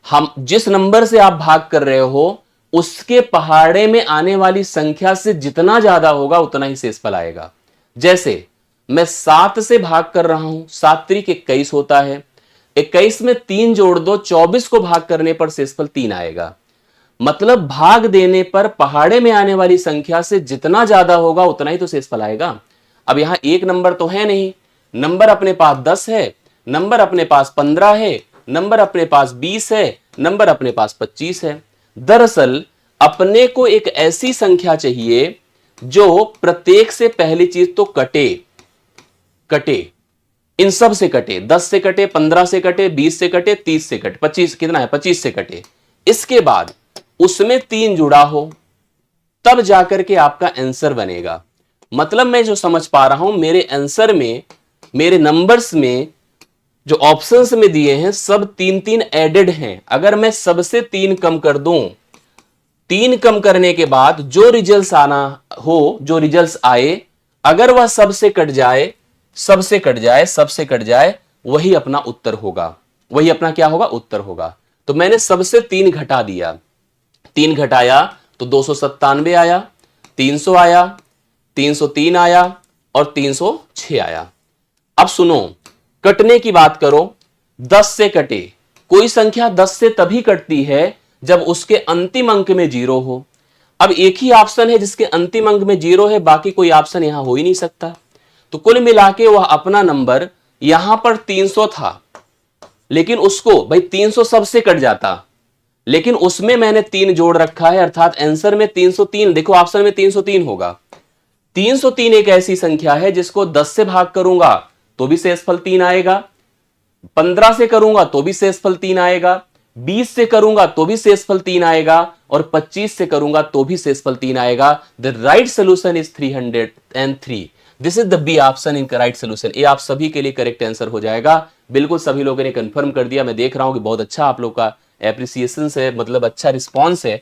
हम जिस नंबर से आप भाग कर रहे हो उसके पहाड़े में आने वाली संख्या से जितना ज्यादा होगा उतना ही शेषफल आएगा। जैसे मैं 7 से भाग कर रहा हूं, 7 त्रिक 21 होता है, 21 में 3 जोड़ दो, 24 को भाग करने पर शेषफल 3 आएगा। मतलब भाग देने पर पहाड़े में आने वाली संख्या से जितना ज्यादा होगा उतना ही तो शेषफल आएगा। अब यहां एक नंबर तो है नहीं, नंबर अपने पास 10 है, नंबर अपने पास 15 है, नंबर अपने पास 20 है, नंबर अपने पास 25 है। दरअसल अपने को एक ऐसी संख्या चाहिए जो प्रत्येक से पहली चीज तो कटे, इन सब से कटे, 10 से कटे, 15 से कटे, 20 से कटे, 30 से कटे, 25 कितना है? 25 से कटे, इसके बाद उसमें 3 जुड़ा हो, तब जाकर के आपका आंसर बनेगा। मतलब मैं जो समझ पा रहा हूं, मेरे आंसर में, मेरे नंबर्स में जो ऑप्शंस में दिए हैं सब 3-3 एडेड हैं। अगर मैं सबसे 3 कम कर दूं, 3 कम करने के बाद जो रिजल्ट्स आना हो, जो रिजल्ट्स आए, अगर वह सबसे कट जाए, सबसे कट जाए, सबसे कट जाए, वही अपना उत्तर होगा, वही अपना क्या होगा? उत्तर होगा। तो मैंने सबसे 3 घटा दिया, 3 घटाया तो 297 आया, 300 आया, 303 आया और 306 आया। अब सुनो, कटने की बात करो, 10 से कटे। कोई संख्या 10 से तभी कटती है जब उसके अंतिम अंक में 0 हो। अब एक ही ऑप्शन है जिसके अंतिम अंक में 0 है, बाकी कोई ऑप्शन यहां हो ही नहीं सकता। तो कुल मिला के वह अपना नंबर, यहां पर 300 था, लेकिन उसको भाई 300 सबसे कट जाता, लेकिन उसमें मैंने 3 जोड़ रखा है, अर्थात आंसर में 303। देखो ऑप्शन में 303 होगा। 303 एक ऐसी संख्या है जिसको 10 से भाग करूंगा तो भी शेषफल 3 आएगा, 15 से करूंगा तो भी शेषफल 3 आएगा, 20 से करूंगा तो भी शेषफल 3 आएगा और 25 से करूंगा तो भी शेषफल 3 आएगा। The right solution is 303। This is the B option in right solution. ये आप सभी के लिए करेक्ट आंसर हो जाएगा। बिल्कुल सभी लोगों ने कंफर्म कर दिया। मैं देख रहा हूं कि बहुत अच्छा आप लोग का एप्रिसिएशन है, मतलब अच्छा रिस्पॉन्स है।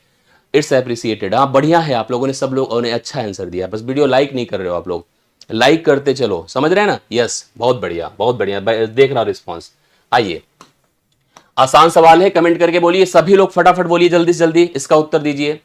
It's appreciated. हाँ बढ़िया है, आप लोगों ने सब लोगों ने अच्छा आंसर दिया। बस वीडियो लाइक नहीं कर रहे हो आप लोग, लाइक करते चलो, समझ रहे हैं ना। यस, बहुत बढ़िया बहुत बढ़िया, देख रहा हूं रिस्पॉन्स। आइए, आसान सवाल है, कमेंट करके बोलिए सभी लोग, फटाफट बोलिए, जल्दी से जल्दी इसका उत्तर दीजिए।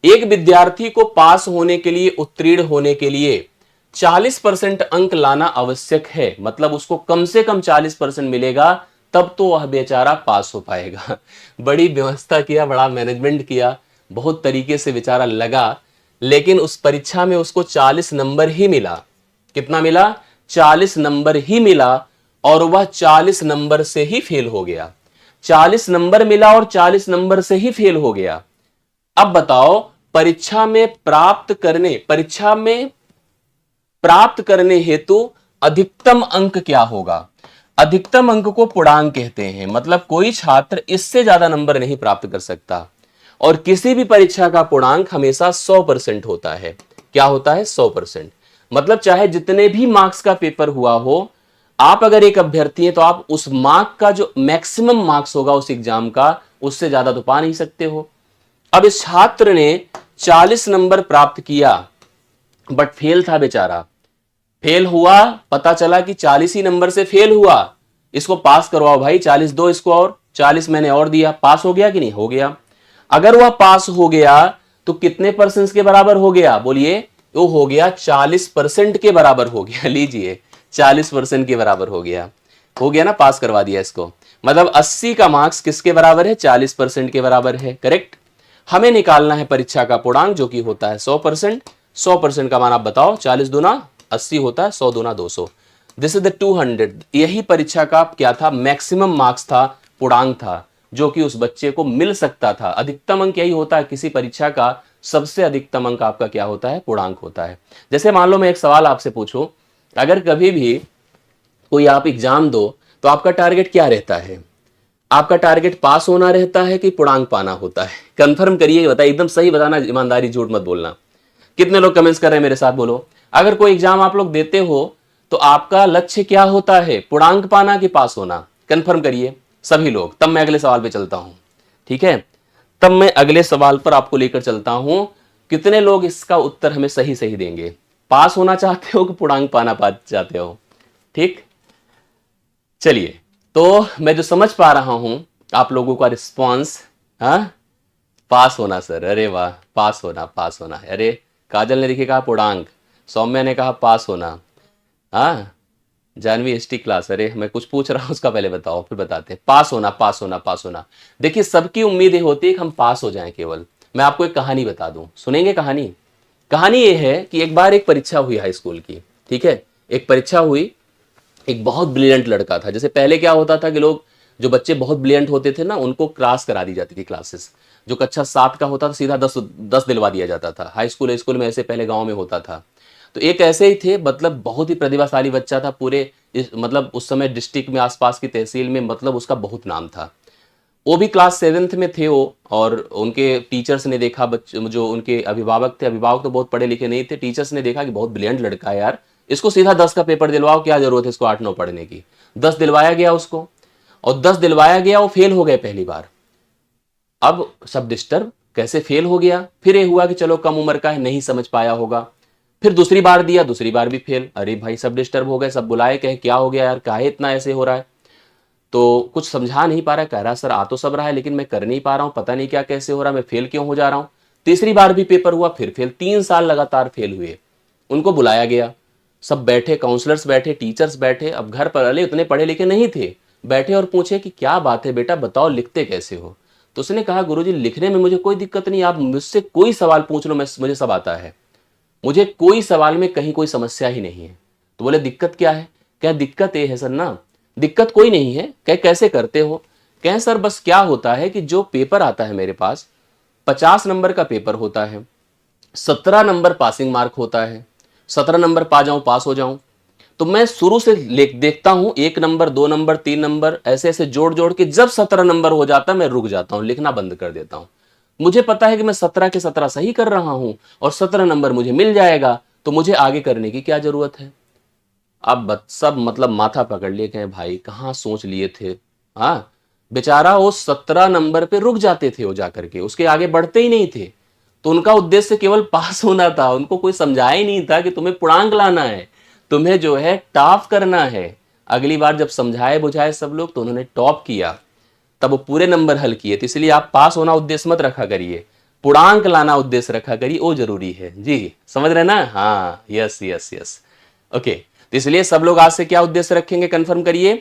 एक विद्यार्थी को पास होने के लिए, उत्तीर्ण होने के लिए 40% अंक लाना आवश्यक है, मतलब उसको कम से कम 40% मिलेगा, तब तो वह बेचारा पास हो पाएगा। बड़ी व्यवस्था किया, बड़ा मैनेजमेंट किया, बहुत तरीके से बेचारा लगा, लेकिन उस परीक्षा में उसको 40 नंबर ही मिला। कितना मिला? 40 नंबर ही मिला, और वह 40 नंबर से ही फेल हो गया। 40 नंबर मिला और 40 नंबर से ही फेल हो गया। अब बताओ, परीक्षा में प्राप्त करने हेतु अधिकतम अंक क्या होगा? अधिकतम अंक को पूर्णांक कहते हैं, मतलब कोई छात्र इससे ज्यादा नंबर नहीं प्राप्त कर सकता, और किसी भी परीक्षा का पूर्णांक हमेशा 100% होता है। क्या होता है? 100%। मतलब चाहे जितने भी मार्क्स का पेपर हुआ हो, आप अगर एक अभ्यर्थी हैं तो आप उस मार्क का जो मैक्सिमम मार्क्स होगा उस एग्जाम का, उससे ज्यादा तो पा नहीं सकते हो। अब इस छात्र ने 40 नंबर प्राप्त किया, बट फेल था बेचारा। फेल हुआ, पता चला कि 40 ही नंबर से फेल हुआ, इसको पास करवाओ भाई, 40 दो इसको, और 40 मैंने और दिया। पास हो गया कि नहीं? हो गया। अगर वह पास हो गया तो कितने परसेंट के बराबर हो गया? बोलिए। वो हो गया 40% के बराबर हो गया। लीजिए, 40% के बराबर हो गया। हो गया ना, पास करवा दिया इसको। मतलब 80 का मार्क्स किसके बराबर है? 40% के बराबर है। करेक्ट। हमें निकालना है परीक्षा का पूर्णांक, जो कि होता है 100%। 100% का मान आप बताओ। 40 दूना 80 होता है, 100 दूना 200। This is the 200। यही परीक्षा का क्या था? मैक्सिमम मार्क्स था, पूर्णांक था, जो कि उस बच्चे को मिल सकता था। अधिकतम अंक यही होता है किसी परीक्षा का, सबसे अधिकतम अंक आपका क्या होता है? पूर्णांक होता है। जैसे मान लो मैं एक सवाल आपसे पूछूं, अगर कभी भी कोई आप एग्जाम दो तो आपका टारगेट क्या रहता है? आपका टारगेट पास होना रहता है कि पूर्णांक पाना होता है? कंफर्म करिए, बताइए, एकदम सही बताना, ईमानदारी, झूठ मत बोलना। कितने लोग कमेंट्स कर रहे हैं मेरे साथ? बोलो। अगर कोई एग्जाम आप लोग देते हो तो आपका लक्ष्य क्या होता है? पूर्णांक पाना कि पास होना? कंफर्म करिए सभी लोग, तब मैं अगले सवाल पे चलता हूं। ठीक है, तब मैं अगले सवाल पर आपको लेकर चलता हूं। कितने लोग इसका उत्तर हमें सही सही देंगे? पास होना चाहते हो कि पूर्णांक पाना चाहते हो? ठीक, चलिए। तो मैं जो समझ पा रहा हूं आप लोगों का रिस्पॉन्स, हाँ, पास होना सर। अरे वाह, पास होना, पास होना। अरे काजल ने देखिए कहा पूर्णांक, सौम्या ने कहा पास होना, हाँ, जानवी एसटी क्लास। अरे मैं कुछ पूछ रहा हूं, उसका पहले बताओ, फिर बताते हैं। पास होना, पास होना, पास होना। देखिए सबकी उम्मीद ये होती है कि हम पास हो जाएं केवल। मैं आपको एक कहानी बता दूं, सुनेंगे कहानी? कहानी ये है कि एक बार एक परीक्षा हुई हाई स्कूल की। ठीक है, एक परीक्षा हुई, एक बहुत ब्रिलियंट लड़का था। जैसे पहले क्या होता था कि लोग, जो बच्चे बहुत ब्रिलियंट होते थे ना, उनको क्लास करा दी जाती थी, क्लासेस। जो कक्षा 7 का होता था सीधा 10 दिलवा दिया जाता था। हाई स्कूल में ऐसे पहले गांव में होता था। तो एक ऐसे ही थे, मतलब बहुत ही प्रतिभाशाली बच्चा था। पूरे मतलब उस समय डिस्ट्रिक्ट में, आसपास की तहसील में, मतलब उसका बहुत नाम था। वो भी क्लास 7th में थे वो, और उनके टीचर्स ने देखा, जो उनके अभिभावक थे, अभिभावक तो बहुत पढ़े लिखे नहीं थे, टीचर्स ने देखा कि बहुत ब्रिलियंट लड़का है यार, इसको सीधा 10 का पेपर दिलवाओ, क्या जरूरत है इसको 8-9 पढ़ने की। 10 दिलवाया गया उसको, और 10 दिलवाया गया, वो फेल हो गए पहली बार। अब सब डिस्टर्ब, कैसे फेल हो गया? फिर ये हुआ कि चलो कम उम्र का है, नहीं समझ पाया होगा। फिर दूसरी बार दिया, दूसरी बार भी फेल। अरे भाई सब डिस्टर्ब हो गए, सब बुलाए, कहे क्या हो गया यार, काहे इतना ऐसे हो रहा है? तो कुछ समझा नहीं पा रहा है, कह रहा सर आ तो सब रहा है लेकिन मैं कर नहीं पा रहा हूं, पता नहीं क्या कैसे हो रहा है, मैं फेल क्यों हो जा रहा हूं। तीसरी बार भी पेपर हुआ, फिर फेल, 3 साल लगातार फेल हुए। उनको बुलाया गया, सब बैठे, काउंसलर्स बैठे, टीचर्स बैठे, अब घर पर अले उतने पढ़े लिखे नहीं थे, बैठे और पूछे कि क्या बात है बेटा, बताओ लिखते कैसे हो। तो उसने कहा गुरुजी लिखने में मुझे कोई दिक्कत नहीं, आप मुझसे कोई सवाल पूछ लो, मुझे सब आता है, मुझे कोई सवाल में कहीं कोई समस्या ही नहीं है। तो बोले दिक्कत क्या है? क्या दिक्कत ये है सर ना, दिक्कत कोई नहीं है। क्या कैसे करते हो? कहें सर बस क्या होता है कि जो पेपर आता है मेरे पास 50 नंबर का पेपर होता है, 17 नंबर पासिंग मार्क होता है, 17 नंबर पा जाऊं पास हो जाऊं, तो मैं शुरू से देखता हूं 1 नंबर 2 नंबर 3 नंबर ऐसे ऐसे जोड़ जोड़ के जब 17 नंबर हो जाता है मैं रुक जाता हूं, लिखना बंद कर देता हूं। मुझे पता है कि मैं 17 के 17 सही कर रहा हूं और 17 नंबर मुझे मिल जाएगा, तो मुझे आगे करने की क्या जरूरत है। अब सब मतलब माथा पकड़ लिए, कहे भाई कहाँ सोच लिए थे। हाँ, बेचारा वो 17 नंबर पे रुक जाते थे, वो जाकर के उसके आगे बढ़ते ही नहीं थे। तो उनका उद्देश्य केवल पास होना था, उनको कोई समझाया ही नहीं था कि तुम्हें पूर्णांक लाना है, तुम्हें जो है टॉप करना है। अगली बार जब समझाए बुझाए सब लोग तो उन्होंने टॉप किया, तब वो पूरे नंबर हल किए। तो इसलिए आप पास होना उद्देश्य मत रखा करिए, पूर्णांक लाना उद्देश्य रखा करिए, वो जरूरी है। जी समझ रहे ना? हाँ, यस यस यस, ओके। तो इसलिए सब लोग आज से क्या उद्देश्य रखेंगे, कंफर्म करिए,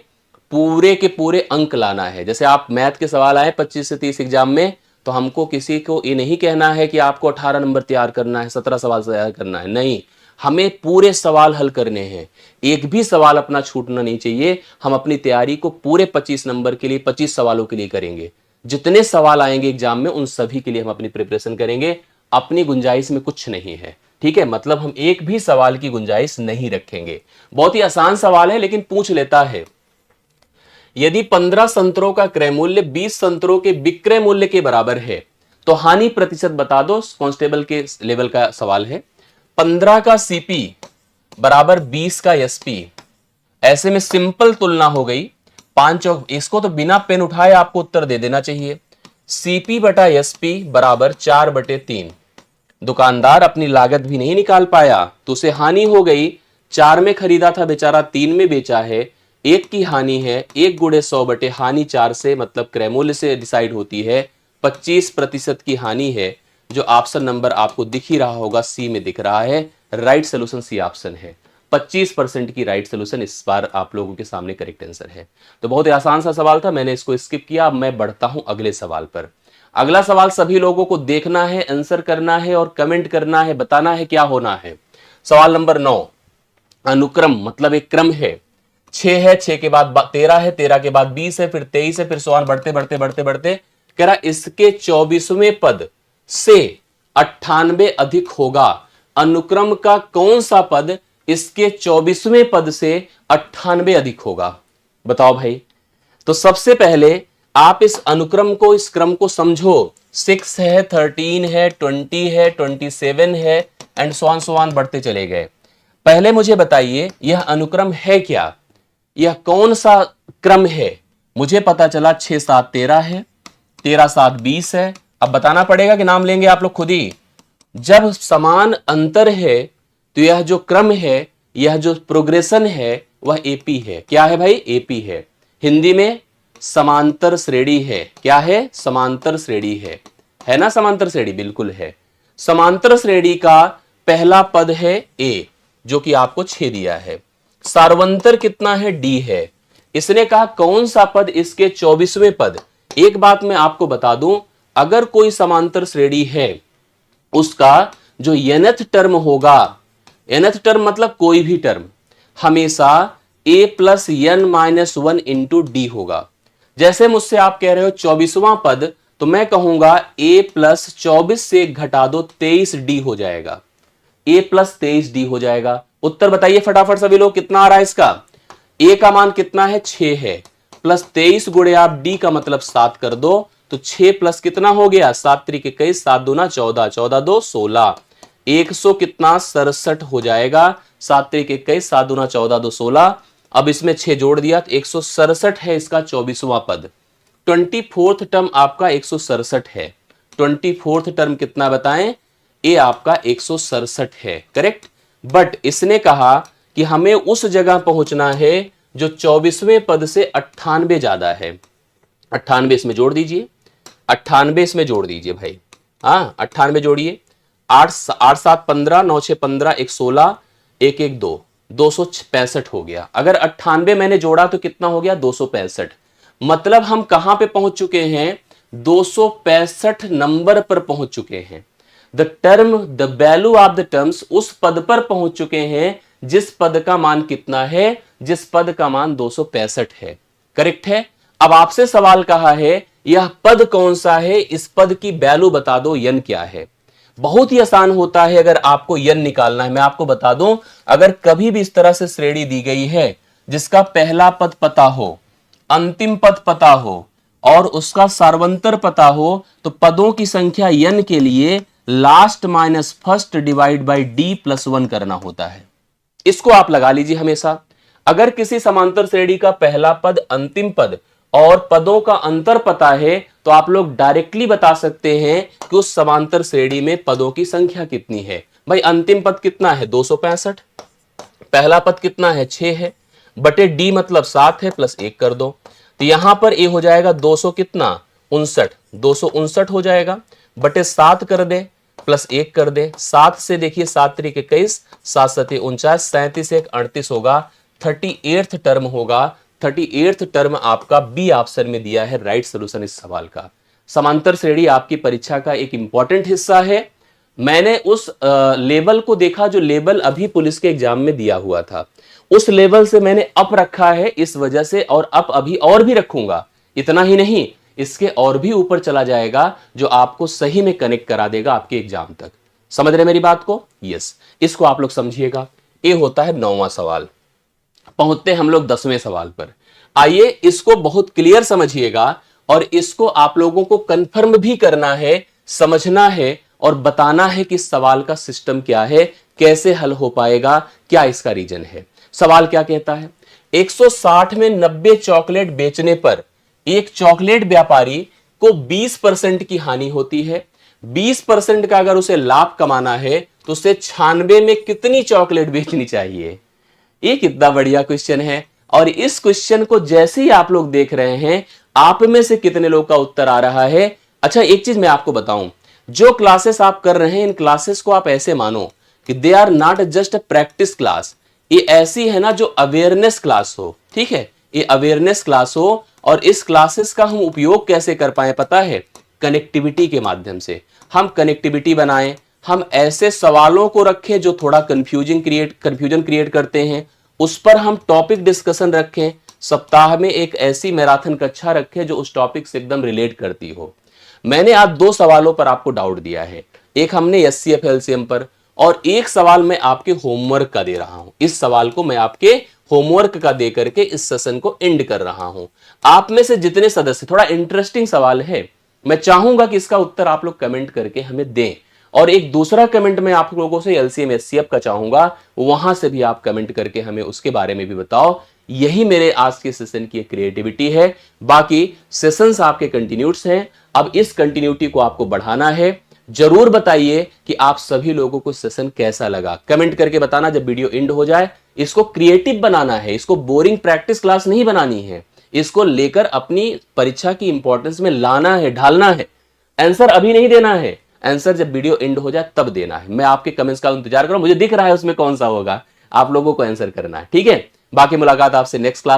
पूरे के पूरे अंक लाना है। जैसे आप मैथ के सवाल आए 25 से 30 एग्जाम में, तो हमको किसी को ये नहीं कहना है कि आपको 18 नंबर तैयार करना है, 17 सवाल तैयार करना है, नहीं, हमें पूरे सवाल हल करने हैं, एक भी सवाल अपना छूटना नहीं चाहिए। हम अपनी तैयारी को पूरे 25 नंबर के लिए, 25 सवालों के लिए करेंगे। जितने सवाल आएंगे एग्जाम में उन सभी के लिए हम अपनी प्रिपरेशन करेंगे, अपनी गुंजाइश में कुछ नहीं है, ठीक है। मतलब हम एक भी सवाल की गुंजाइश नहीं रखेंगे। बहुत ही आसान सवाल है लेकिन पूछ लेता है, यदि 15 संतरों का क्रय मूल्य 20 संतरों के विक्रय मूल्य के बराबर है तो हानि प्रतिशत बता दो। कांस्टेबल के लेवल का सवाल है। 15 का सीपी बराबर 20 का एसपी, ऐसे में सिंपल तुलना हो गई। 5 और इसको तो बिना पेन उठाए आपको उत्तर दे देना चाहिए। सीपी बटा एसपी बराबर 4/3। दुकानदार अपनी लागत भी नहीं निकाल पाया तो उसे हानि हो गई। 4 में खरीदा था बेचारा, 3 में बेचा है, 1 की हानि है। 1 गुणे 100 बटे हानि 4 से मतलब क्रय मूल्य से डिसाइड होती है। 25% की हानि है। जो ऑप्शन नंबर आपको दिख ही रहा होगा, सी में दिख रहा है, राइट सोल्यूशन सी ऑप्शन है। 25% की राइट सोल्यूशन इस बार आप लोगों के सामने करेक्ट आंसर है। तो बहुत ही आसान सा सवाल था, मैंने इसको स्किप किया। अब मैं बढ़ता हूं अगले सवाल पर। अगला सवाल सभी लोगों को देखना है, आंसर करना है और कमेंट करना है, बताना है क्या होना है। सवाल नंबर 9, अनुक्रम मतलब एक क्रम है। 6 है, 6 के बाद 13 है, 13 के बाद 20 है, फिर 23 है, फिर सवाल बढ़ते बढ़ते बढ़ते बढ़ते कह रहा इसके 24वें पद से 98 अधिक होगा। अनुक्रम का कौन सा पद इसके 24वें पद से 98 अधिक होगा, बताओ भाई। तो सबसे पहले आप इस अनुक्रम को, इस क्रम को समझो। 6 है, 13 है, 20 है, 27 है एंड सो ऑन बढ़ते चले गए। पहले मुझे बताइए यह अनुक्रम है क्या, यह कौन सा क्रम है। मुझे पता चला 6 7 13 है, 13 7 20 है। अब बताना पड़ेगा कि नाम लेंगे आप लोग खुद ही। जब समान अंतर है तो यह जो क्रम है, यह जो प्रोग्रेशन है वह एपी है। क्या है भाई? एपी है। हिंदी में समांतर श्रेणी है। क्या है? समांतर श्रेणी है ना? समांतर श्रेणी बिल्कुल है। समांतर श्रेणी का पहला पद है ए, जो कि आपको 6 दिया है। सार्वंतर कितना है? डी है। इसने कहा कौन सा पद इसके 24वें पद। एक बात मैं आपको बता दूं, अगर कोई समांतर श्रेणी है उसका जो nth टर्म होगा, nth टर्म मतलब कोई भी टर्म, हमेशा a plus n minus 1 into D होगा। जैसे मुझसे आप कह रहे हो 24वां पद, तो मैं कहूंगा a प्लस 24 से घटा दो 23d हो जाएगा। a प्लस 23d हो जाएगा। उत्तर बताइए फटाफट सभी लोग, कितना आ रहा है इसका? a का मान कितना है? 6 है, प्लस 23 गुणे आप d का मतलब 7 कर दो, तो 6 प्लस कितना हो गया? 7 त्रिक 21, 7 दूना 14, 14 2 16, 100 कितना? 67 हो जाएगा। 7 त्रिक 21, 7 दूना 14 2 16। अब इसमें 6 जोड़ दिया तो 167 है इसका 24वां पद। 24th टर्म आपका 167 है। 24th टर्म कितना बताएं? ए आपका 167 है, करेक्ट। बट इसने कहा कि हमें उस जगह पहुंचना है जो 24वें पद से 98 ज्यादा है। 98 इसमें जोड़ दीजिए, 98 इसमें जोड़ दीजिए भाई। हाँ 98 जोड़िए, 8 8 7 15, 9 6 15, 1 16, 1 1 2, 265 हो गया। अगर 98 मैंने जोड़ा तो कितना हो गया 265। मतलब हम कहां पे पहुंच चुके हैं, 265 नंबर पर पहुंच चुके हैं। The term, the value of the terms, उस पद पर पहुंच चुके हैं जिस पद का मान कितना है, जिस पद का मान 265 है। करेक्ट है। अब आपसे सवाल कहा है यह पद कौन सा है, इस पद की वैल्यू बता दो, यन क्या है। बहुत ही आसान होता है अगर आपको यन निकालना है। मैं आपको बता दूं, अगर कभी भी इस तरह से श्रेणी दी गई है जिसका पहला पद पता हो, अंतिम पद पता हो और उसका सार्वंतर पता हो, तो पदों की संख्या यन के लिए last minus first divide by D plus 1 करना होता है। इसको आप लगा लीजिए हमेशा। अगर किसी समांतर श्रेणी का पहला पद, अंतिम पद और पदों का अंतर पता है तो आप लोग डायरेक्टली बता सकते हैं कि उस समांतर श्रेणी में पदों की संख्या कितनी है। भाई अंतिम पद कितना है 265, पहला पद कितना है 6 है, बटे डी मतलब 7 है, प्लस 1 कर दो। तो यहां पर ए हो जाएगा 200 कितना 59, 259 हो जाएगा, बटे 7 कर दे, प्लस 1 कर दे। 7 से देखिए 7 तरीक 21, 7 सते 49, 37 1 38 होगा, 38th टर्म होगा। 38th टर्म आपका बी ऑप्शन में दिया है राइट सोल्यूशन इस सवाल का। समांतर श्रेणी आपकी परीक्षा का एक इंपॉर्टेंट हिस्सा है। मैंने उस लेवल को देखा जो लेवल अभी पुलिस के एग्जाम में दिया हुआ था, उस लेवल से मैंने अप रखा है इस वजह से, और अप अभी और भी रखूंगा। इतना ही नहीं, इसके और भी ऊपर चला जाएगा जो आपको सही में कनेक्ट करा देगा आपके एग्जाम तक। समझ रहे मेरी बात को? यस, इसको आप लोग समझिएगा। ये होता है 9वां सवाल। पहुंचते हम लोग 10वें सवाल पर। आइए इसको बहुत क्लियर समझिएगा और इसको आप लोगों को कंफर्म भी करना है, समझना है और बताना है कि सवाल का सिस्टम क्या है, कैसे हल हो पाएगा, क्या इसका रीजन है। सवाल क्या कहता है, 160 में 90 चॉकलेट बेचने पर एक चॉकलेट व्यापारी को 20% की हानि होती है। 20% का अगर उसे लाभ कमाना है तो उसे 96 में कितनी चॉकलेट बेचनी चाहिए। ये कितना बढ़िया क्वेश्चन है। और इस क्वेश्चन को जैसे ही आप लोग देख रहे हैं, आप में से कितने लोग का उत्तर आ रहा है। अच्छा एक चीज मैं आपको बताऊं, जो क्लासेस आप कर रहे हैं इन क्लासेस को आप ऐसे मानो कि they are not just a practice class. ये ऐसी है ना जो अवेयरनेस क्लास हो, ठीक है, ये अवेयरनेस क्लास हो। और इस क्लासेस का हम उपयोग कैसे कर पाए पता है, कनेक्टिविटी के माध्यम से। हम कनेक्टिविटी बनाएं, हम ऐसे सवालों को रखें जो थोड़ा कंफ्यूजन क्रिएट करते हैं, उस पर हम टॉपिक डिस्कशन रखें। सप्ताह में एक ऐसी मैराथन कक्षा रखें जो उस टॉपिक से एकदम रिलेट करती हो। मैंने आज 2 सवालों पर आपको डाउट दिया है, एक हमने एचसीएफ एलसीएम पर और एक सवाल मैं आपके होमवर्क का दे रहा हूं। इस सवाल को मैं आपके होमवर्क का दे करके इस सेशन को एंड कर रहा हूं। आप में से जितने सदस्य, थोड़ा इंटरेस्टिंग सवाल है, मैं चाहूंगा कि इसका उत्तर आप लोग कमेंट करके हमें दें। और एक दूसरा कमेंट मैं आप लोगों से एलसीएम एचसीएफ का चाहूंगा, वहां से भी आप कमेंट करके हमें उसके बारे में भी बताओ। यही मेरे आज के सेशन की क्रिएटिविटी है। बाकी सेशंस आपके कंटिन्यूट्स हैं, अब इस कंटिन्यूटी को आपको बढ़ाना है। जरूर बताइए कि आप सभी लोगों को सेशन कैसा लगा, कमेंट करके बताना। जब वीडियो एंड हो जाए इसको क्रिएटिव बनाना है, इसको बोरिंग प्रैक्टिस क्लास नहीं बनानी है, इसको लेकर अपनी परीक्षा की इंपॉर्टेंस में लाना है, ढालना है। आंसर अभी नहीं देना है, आंसर जब वीडियो एंड हो जाए तब देना है। मैं आपके कमेंट्स का इंतजार कर रहा हूं, मुझे दिख रहा है उसमें कौन सा होगा, आप लोगों को आंसर करना है, ठीक है। बाकी मुलाकात आपसे नेक्स्ट क्लास